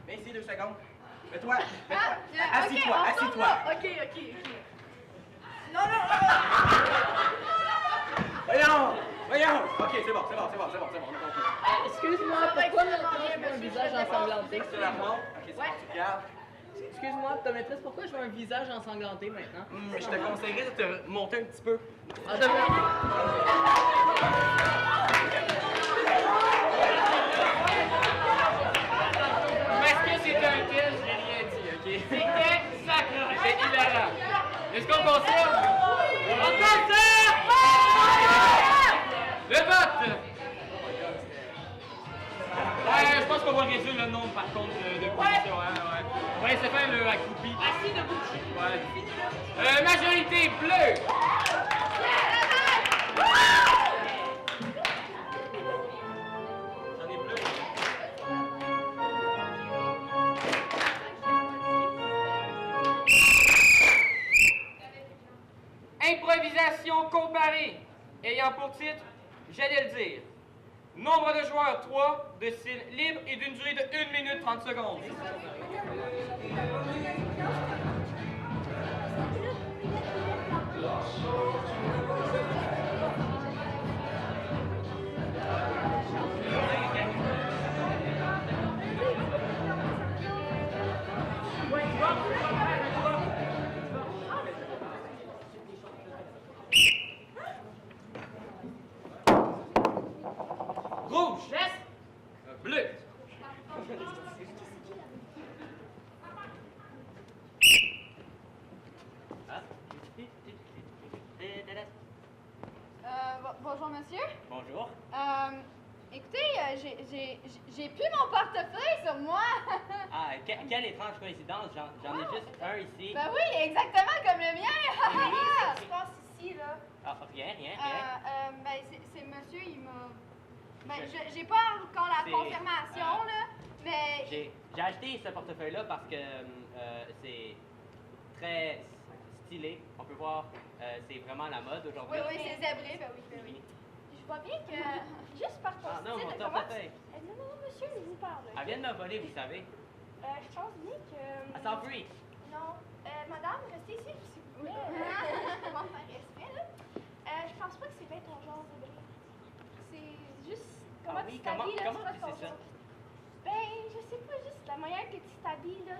Viens ici 2 secondes. Mets-toi. Assis-toi, on assis-toi. retourne là. Ok. Non. Voyons! Ok, c'est bon, on a compris. Excuse-moi, Ça va pourquoi extrêmement maintenant bien, je vois un monsieur, visage je vais ensanglanté? Tu la montres? Ok, c'est bon, tu regardes. Excuse-moi, optométriste, pourquoi je vois un visage ensanglanté maintenant? Je te conseillerais de te monter un petit peu. Ah, Parce que c'est un test, je n'ai rien dit, ok? C'était sacré, c'était hilarant. Est-ce qu'on conserve? On conserve! Le vote! Ouais, je pense qu'on va réduire le nombre par contre de positions, hein, ouais. Ouais, c'est faire le accroupi. Assis debout. Ouais. Majorité bleue! J'en ai plus. Improvisation comparée, ayant pour titre, j'allais le dire, nombre de joueurs 3, de style libre et d'une durée de 1 minute 30 secondes. Rouge. Bleu. j'ai plus mon portefeuille sur moi. Ah, quelle étrange coïncidence, j'en ai juste un ici. Ben oui, exactement comme le mien. Qu'est-ce qui se passe ici, là? Ah, rien. Ben c'est monsieur, il m'a... Ben j'ai pas encore la C'est, confirmation, là, mais... J'ai acheté ce portefeuille-là parce que c'est très stylé. On peut voir, c'est vraiment la mode aujourd'hui. Oui, c'est zébré, ben oui. Je vois bien que, juste par ton Ah non, style, mon comment portefeuille. Non, monsieur, je vous parle. Elle vient de me voler, vous savez. Je pense bien que... Elle s'enfuit. Non. Madame, restez ici, s'il vous plaît. Comment faire respect, là? Je pense pas que c'est bien ton genre de brille. C'est juste comment oui, tu t'habilles, là. comment c'est pas tu ton sais ça? genre. Ben, je sais pas, juste la manière que tu t'habilles, là.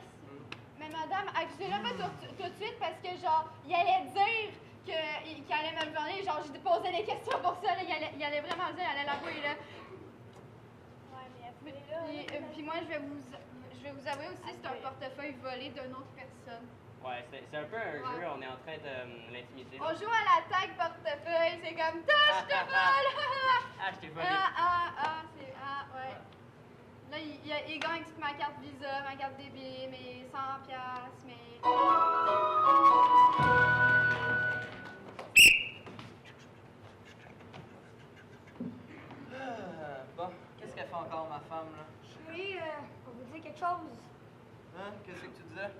Mais madame, accusez-le pas tout de suite parce que, genre, il allait dire qu'il allait me le voler. Genre, j'ai posé des questions pour ça, là. Il allait vraiment le dire, il allait l'avouer, là. Ouais, mais après, là... Puis moi, je vais vous avouer aussi, c'est un portefeuille volé d'une autre personne. Ouais, c'est un peu un jeu, on est en train de l'intimider. On joue à la tag portefeuille, c'est comme « Touche, je te vole! » Ah, je t'ai volé. Ouais. Là, il gagne toute ma carte Visa, ma carte débit, mes 100$, mes... Bon, qu'est-ce qu'elle fait encore, ma femme, là? Chérie, on vous dire quelque chose. Hein? Qu'est-ce que tu disais?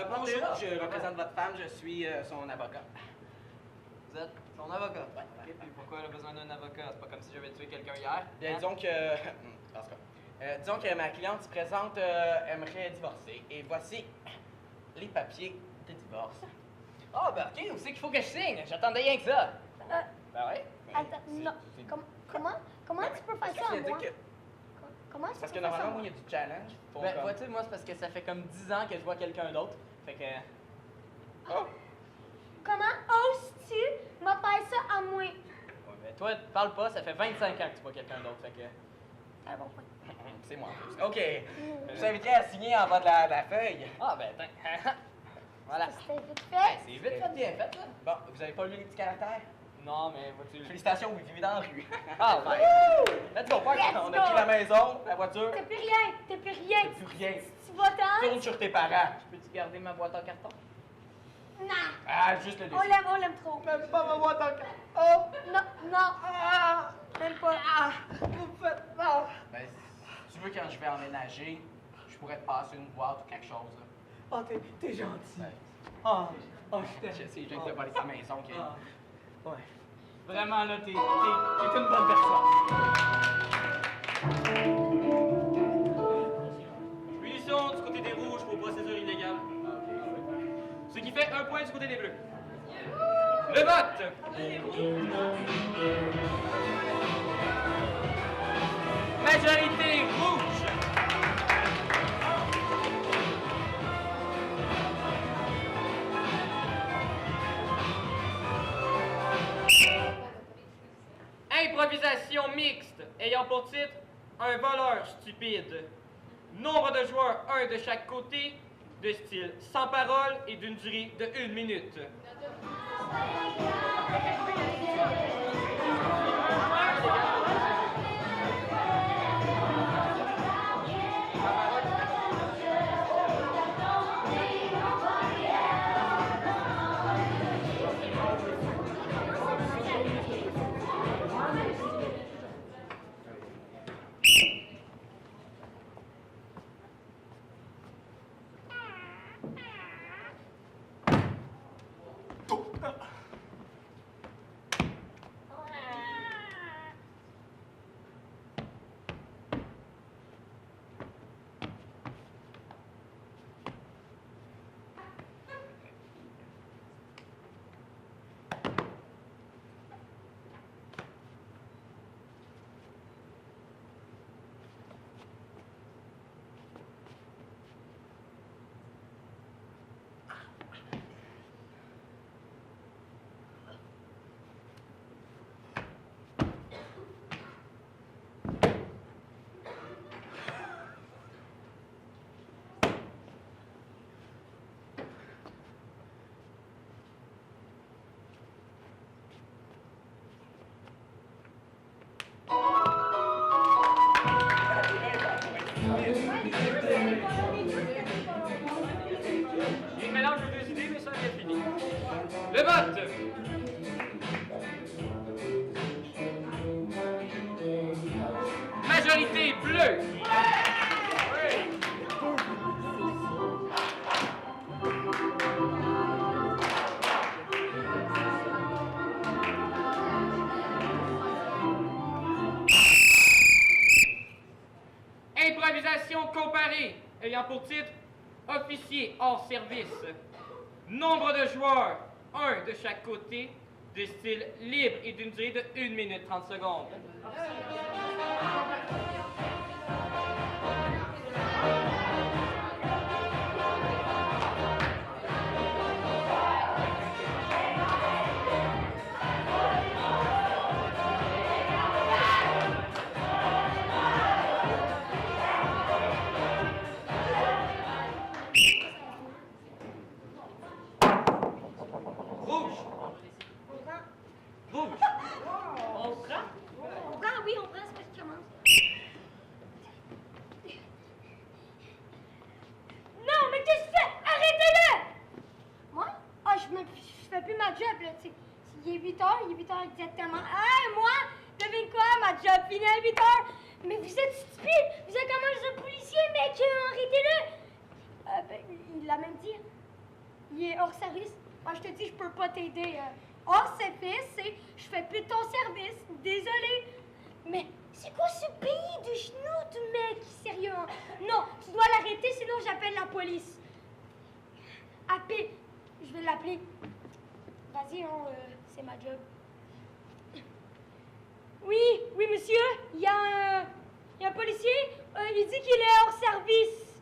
Bonjour, je représente votre femme, je suis son avocat. Vous êtes son avocat? Ouais. Et puis pourquoi elle a besoin d'un avocat? C'est pas comme si j'avais tué quelqu'un hier. Bien, Hein? disons que... disons que ma cliente se présente, aimerait divorcer. Et voici les papiers de divorce. Ah, ben ok, où c'est qu'il faut que je signe? J'attendais rien que ça. Ben ouais. Attends, non. Comment tu peux faire ça à moi? Comment tu Parce peux que faire ça à normalement, moi? il y a du challenge. Faut Ben, comme- vois-tu, moi, c'est parce que ça fait comme 10 ans que je vois quelqu'un d'autre. Fait que... Oh! Comment oses-tu me faire ça à moi? Ouais, ben, toi, parle pas, ça fait 25 ans que tu vois quelqu'un d'autre. Fait que... C'est un bon point. C'est moi en plus. OK. Je vous inviterai à signer en bas de la feuille. Ah, ben, attends. Voilà. C'était vite Hey, fait. c'est vite fait, bien fait, là. Bon, vous avez pas lu les petits caractères? Non, mais vois-tu... Félicitations, vous vivez dans la rue. Ah, ben... Let's go, park. Let's On a pris la maison, la voiture. T'as plus rien. T'as plus rien. T'as plus rien. Tu vas-t'en? Tourne sur tes parents. Peux-tu garder ma boîte en carton? Non. Ah, juste le dessus. On l'aime trop. Même pas ma boîte en carton. Oh! Non. Même pas. Vous faites mal. Ben, si tu veux, quand je vais emménager, je pourrais te passer une boîte ou quelque chose. Là. Oh, t'es gentil. Ben, Oh, je t'aime. je sais, j'ai que parler de ta maison. OK? Ouais. Vraiment, là, t'es une bonne personne. Punition du côté des rouges pour procédure illégale. Ce qui fait un point du côté des bleus. Le vote! Majorité rouge! Improvisation mixte, ayant pour titre un voleur stupide. Nombre de joueurs, un de chaque côté, de style sans parole et d'une durée de 1 minute. comparée ayant pour titre officier hors service. Nombre de joueurs, 1 de chaque côté, de style libre et d'une durée de 1 minute 30 secondes. Rouge! Rouge! On prend? On prend, oui, on prend, c'est parce qu'il commence. Non, mais qu'est-ce que tu fais? Arrêtez-le! Moi? Ah, je fais plus ma job, là, tu sais. Il est 8h exactement. Ah, moi, devine quoi, ma job finit à 8h. Mais vous êtes stupide! Vous êtes comme un policier, mec! Arrêtez-le! Ben, il l'a même dit. Il est hors service. Ah, je te dis, je peux pas t'aider. Hors service, c'est je fais plus ton service. Désolé. Mais c'est quoi ce pays de genoux, mec? Sérieux, hein? Non, tu dois l'arrêter, sinon j'appelle la police. Appelle. Je vais l'appeler. Vas-y, c'est ma job. Oui, monsieur. Il y a un policier. Il dit qu'il est hors service.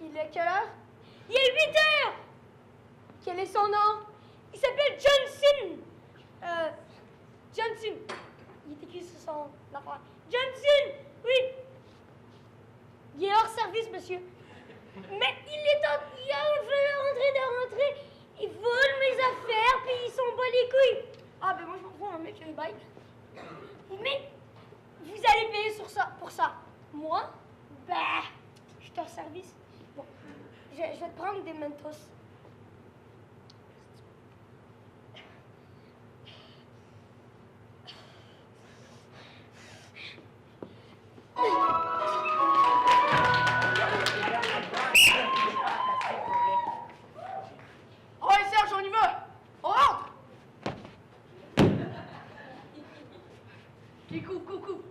Il est quelle heure? Il est 8h. Quel est son nom? Il s'appelle Johnson. Johnson. Il est écrit sur son affaire. Johnson! Oui. Il est hors service, monsieur. Mais il est en train de rentrer. Il vole mes affaires, puis ils s'en bat les couilles. Ah, ben moi, je m'en fous, un mec, je le baille. Mais vous allez payer pour ça. Moi? Bah, je suis hors service. Bon, je vais te prendre des Mentos. Ouais, Serge, on y va! On rentre! Ok, coupe.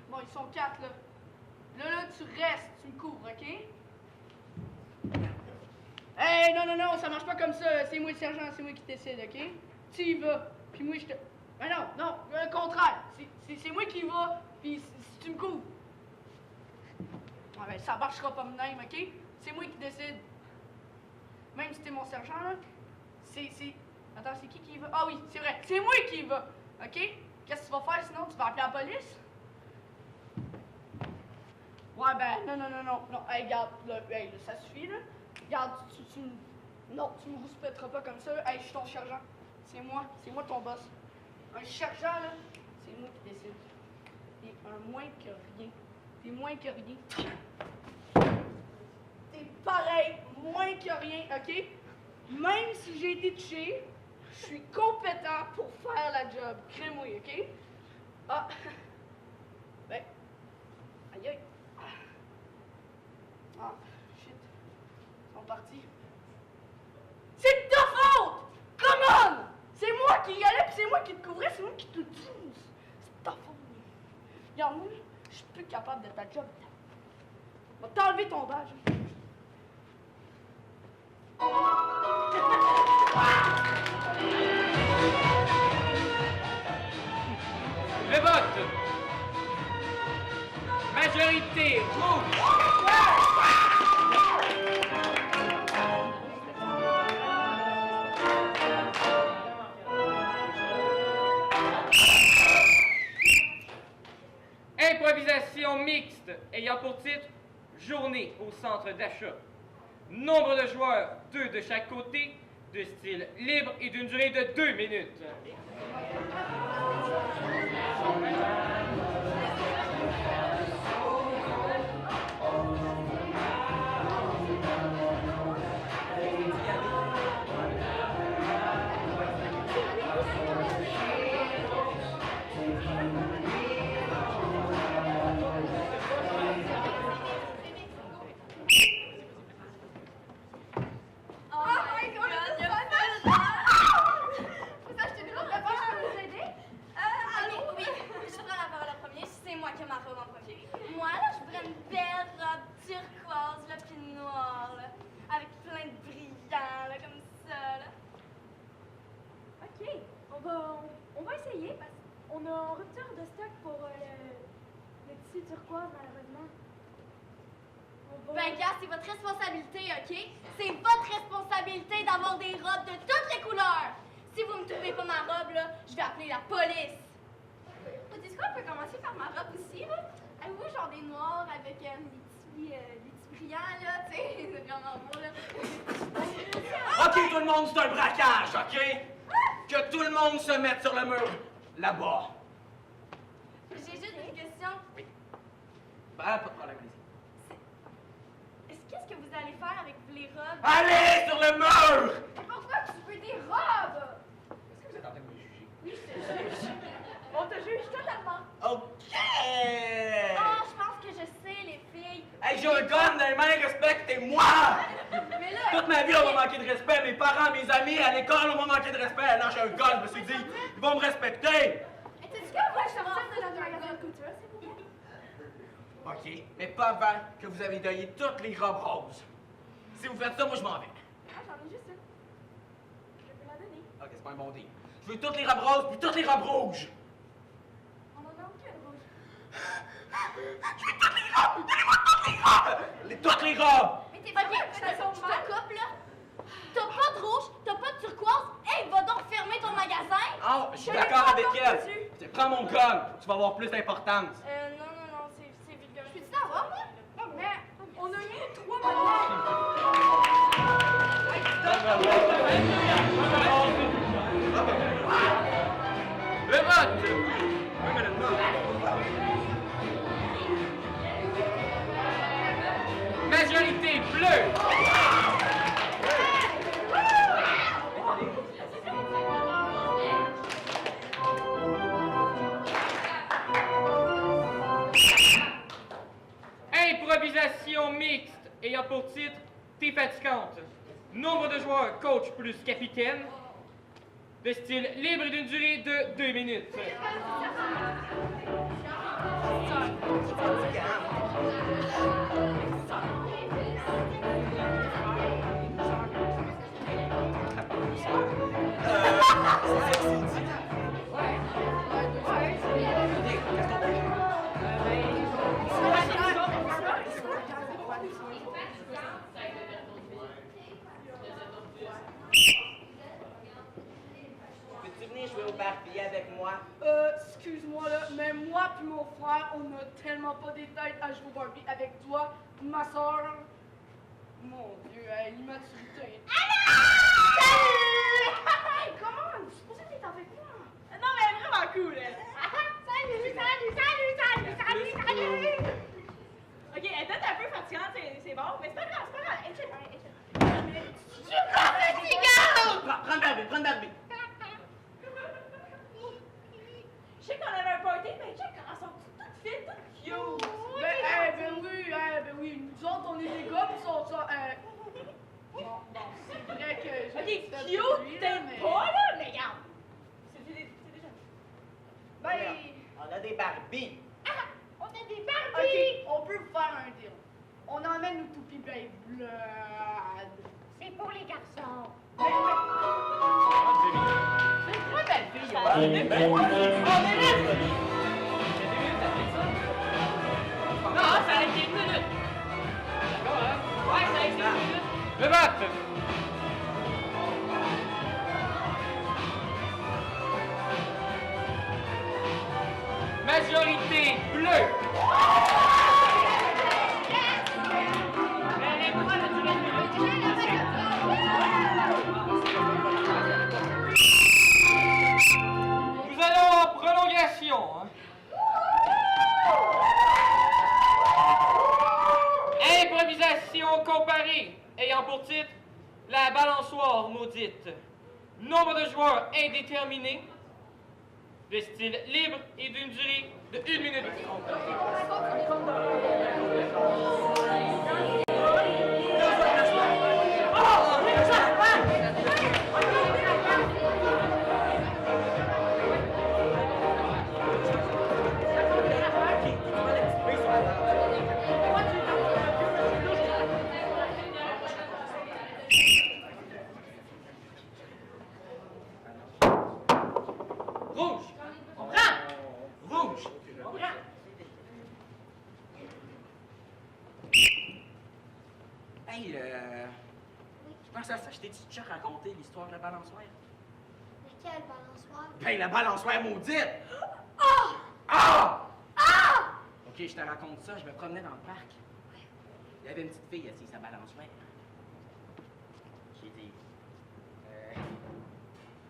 Bon, ils sont 4, là. Là, tu restes, tu me couvres, ok? Hey, non, ça marche pas comme ça. C'est moi le sergent, c'est moi qui décide, ok? Tu y vas, puis moi je te... Ben non, le contraire. C'est moi qui y va, puis si tu me couvres. Ouais, ben ça marchera pas de même, ok? C'est moi qui décide. Même si t'es mon sergent, là, Attends, c'est qui y va? Ah oui, c'est vrai, c'est moi qui y va, ok? Qu'est-ce que tu vas faire sinon? Tu vas appeler la police? Ouais, ben, non. Hey, regarde, là, ça suffit, là. Regarde, non, tu me rouspèteras pas comme ça. Hey, je suis ton sergent. C'est moi ton boss. Un sergent, là, c'est moi qui décide. T'es un moins que rien. T'es moins que rien. T'es pareil, moins que rien, ok? Même si j'ai été touché, je suis compétent pour faire la job. Crée-moi, ok? Ah, ben, aïe. Ah, shit. Ils sont partis. C'est de ta faute! Come on! C'est moi qui y allais, puis c'est moi qui te couvrais, c'est moi qui te dis. C'est de ta faute. Regarde, moi, je suis plus capable de ta job. Va t'enlever ton badge. Le vote. Majorité rouge. Improvisation mixte ayant pour titre Journée au centre d'achat. Nombre de joueurs, 2 de chaque côté, de style libre et d'une durée de 2 minutes. On a en rupture de stock pour le tissu turquoise, malheureusement. Ben, gars, c'est votre responsabilité, OK? C'est votre responsabilité d'avoir des robes de toutes les couleurs! Si vous me trouvez pas ma robe, là, je vais appeler la police! Tu sais quoi, on peut commencer par ma robe aussi, là? Avez-vous genre des noirs avec des petits brillants, là? Tu sais, c'est vraiment beau, là. OK, tout le monde, c'est un braquage, OK? Que tout le monde se mette sur le mur, là-bas. J'ai juste une question. Oui. Pas de problème, allez-y. Qu'est-ce que vous allez faire avec les robes? Allez sur le mur! Mais pourquoi tu veux des robes? Est-ce que vous êtes en train de me juger? Oui, je te juge. On te juge totalement. OK! Oh, je pense que je sais, les filles. Hey, j'ai un gun dans les mains, respectez-moi! Mais là... Toute ma vie, on m'a manqué de respect. Mes parents, mes amis, à l'école, on m'a manqué de respect. Alors j'ai un gun, je me suis dit, ils vont me respecter. Et t'as dit quoi? Moi, je suis sortir de la magasin de couture, s'il vous plaît. OK, mais pas avant que vous avez donné toutes les robes roses. Si vous faites ça, moi, je m'en vais. Ah, j'en ai juste une. Je peux la donner. OK, c'est pas un bon deal. Je veux toutes les robes roses puis toutes les robes rouges. On en a aucune rouge. Je veux toutes les robes! Donnez-moi toutes les robes! Toutes les robes! Mais t'es pas bien, je te coupe, là. T'as pas de rouge, t'as pas de turquoise. Hey, va donc fermer ton magasin. Oh, je suis d'accord avec elle. Tiens, prends mon gun, tu vas avoir plus d'importance. Non, c'est vulgaire. Je peux-tu t'avoir, moi? Mais on a eu 3 Le vote! Majorité bleue! Improvisation mixte ayant pour titre T'es fatigante. Nombre de joueurs, coach plus capitaine. De style libre et d'une durée de 2 minutes. Peux-tu venir jouer au Barbie avec moi? Excuse-moi là, mais moi puis mon frère, on a tellement pas des têtes à jouer au Barbie avec toi, ma soeur. Mon Dieu, l'immaturité. Salut! Comment? Je suis supposée être avec moi. Non mais vraiment cool, elle. Salut! Ok, elle est peut-être un peu fatigante, c'est bon, mais c'est pas grave, Je suis pas fatigante! Prends Barbie. Je sais qu'on avait un party, mais check comment elles sont toutes fines, toutes cute. Ben oui, nous autres on est des gars, pis sont ça, bon, c'est vrai que je... Ok, cute, t'aimes pas là, mais regarde. C'est déjà... Ben... On a des Barbies. On a des Barbies! Ok, on peut faire un deal. On emmène nos toupies Beyblade. C'est pour les garçons. C'est une très belle fille. Non, ça a été 1 minute. D'accord, hein? Ouais, ça a été 1 minute. Le vote! Majorité bleue. Nous allons en prolongation. Hein. Improvisation comparée, ayant pour titre La balançoire maudite. Nombre de joueurs indéterminé, de style libre et d'une durée de 1 minute. Rouge, on prend! Hey, je pense à ça, je t'ai-tu déjà raconté l'histoire de la balançoire? Laquelle balançoire? Ben, la balançoire maudite! Ah! Ah! Ah! Ok, je te raconte ça, je me promenais dans le parc. Il y avait une petite fille assise à la balançoire. J'ai dit...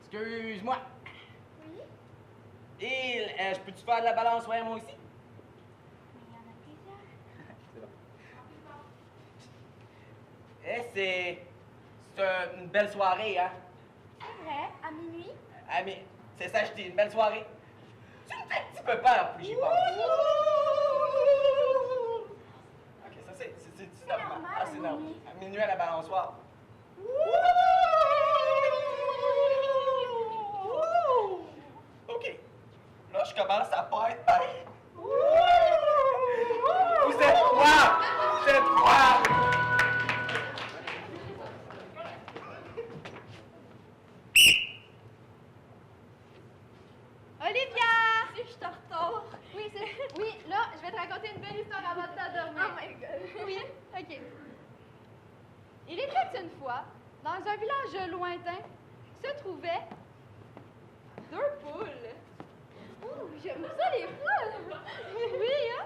excuse-moi. Oui? Et je peux-tu faire de la balançoire moi aussi? Mais il y en a plusieurs. C'est bon. C'est une belle soirée, hein? C'est vrai, à minuit? Ah, mais c'est ça, je dis, une belle soirée. Tu me fais un petit peu peur, plus j'y pense. Ok, ça c'est normal. normal, Ah, c'est à normal. minuit. À minuit à la balançoire. Ok. Là, je commence à pas être bien. Vous êtes quoi? Vous êtes quoi? Olivia! Si je te retourne. Oui, là, je vais te raconter une belle histoire avant de t'endormir. Oh my god. Oui, ok. Il était une fois, dans un village lointain, se trouvaient 2 poules. Ouh, j'aime ça les poules! Oui, hein?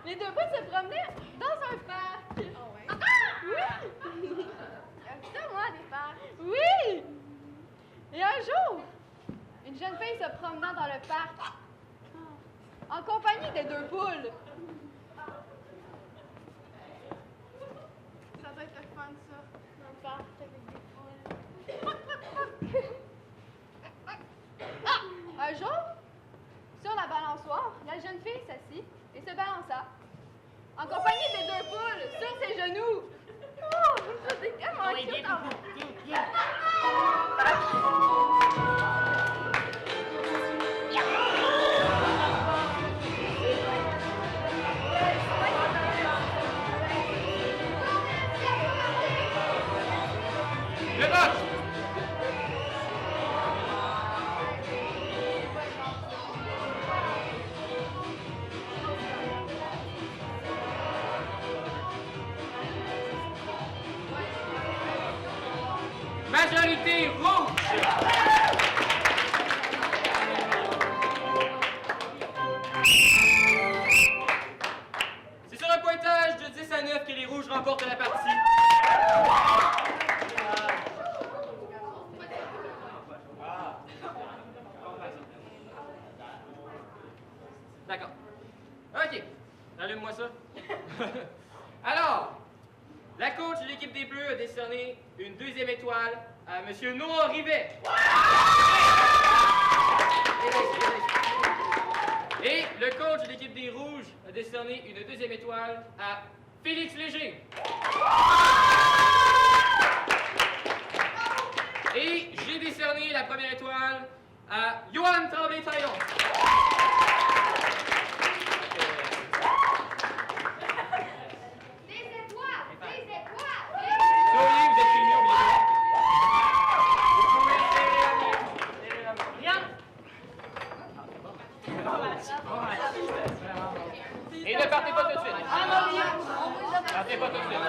Les 2 poules se promenaient dans un parc. Oh ouais. Oui! J'aime ça, moi, des parcs. Oui! Et un jour, une jeune fille se promenant dans le parc, en compagnie des 2 poules. Ça doit être le fun, ça, dans le parc avec des poules. Un jour, sur la balançoire, la jeune fille s'assit et se balança, en compagnie des 2 poules, sur ses genoux. Oh, c'est tellement cute en Le box! Majorité rouge! C'est sur un pointage de 10 à 9 que les rouges remportent la partie. D'accord. OK. Allume-moi ça. Alors, la coach de l'équipe des Bleus a décerné une 2e étoile à M. Noah Rivet. Et le coach de l'équipe des Rouges a décerné une 2e étoile à Félix Léger. Et j'ai décerné la 1re étoile à Johan Tremblay-Taillon. Des étoiles! Des étoiles! Souriez, vous êtes chez nous, bien sûr. Vous pouvez serrer la main. Rien. Et ne partez pas tout de suite. Partez pas tout de suite.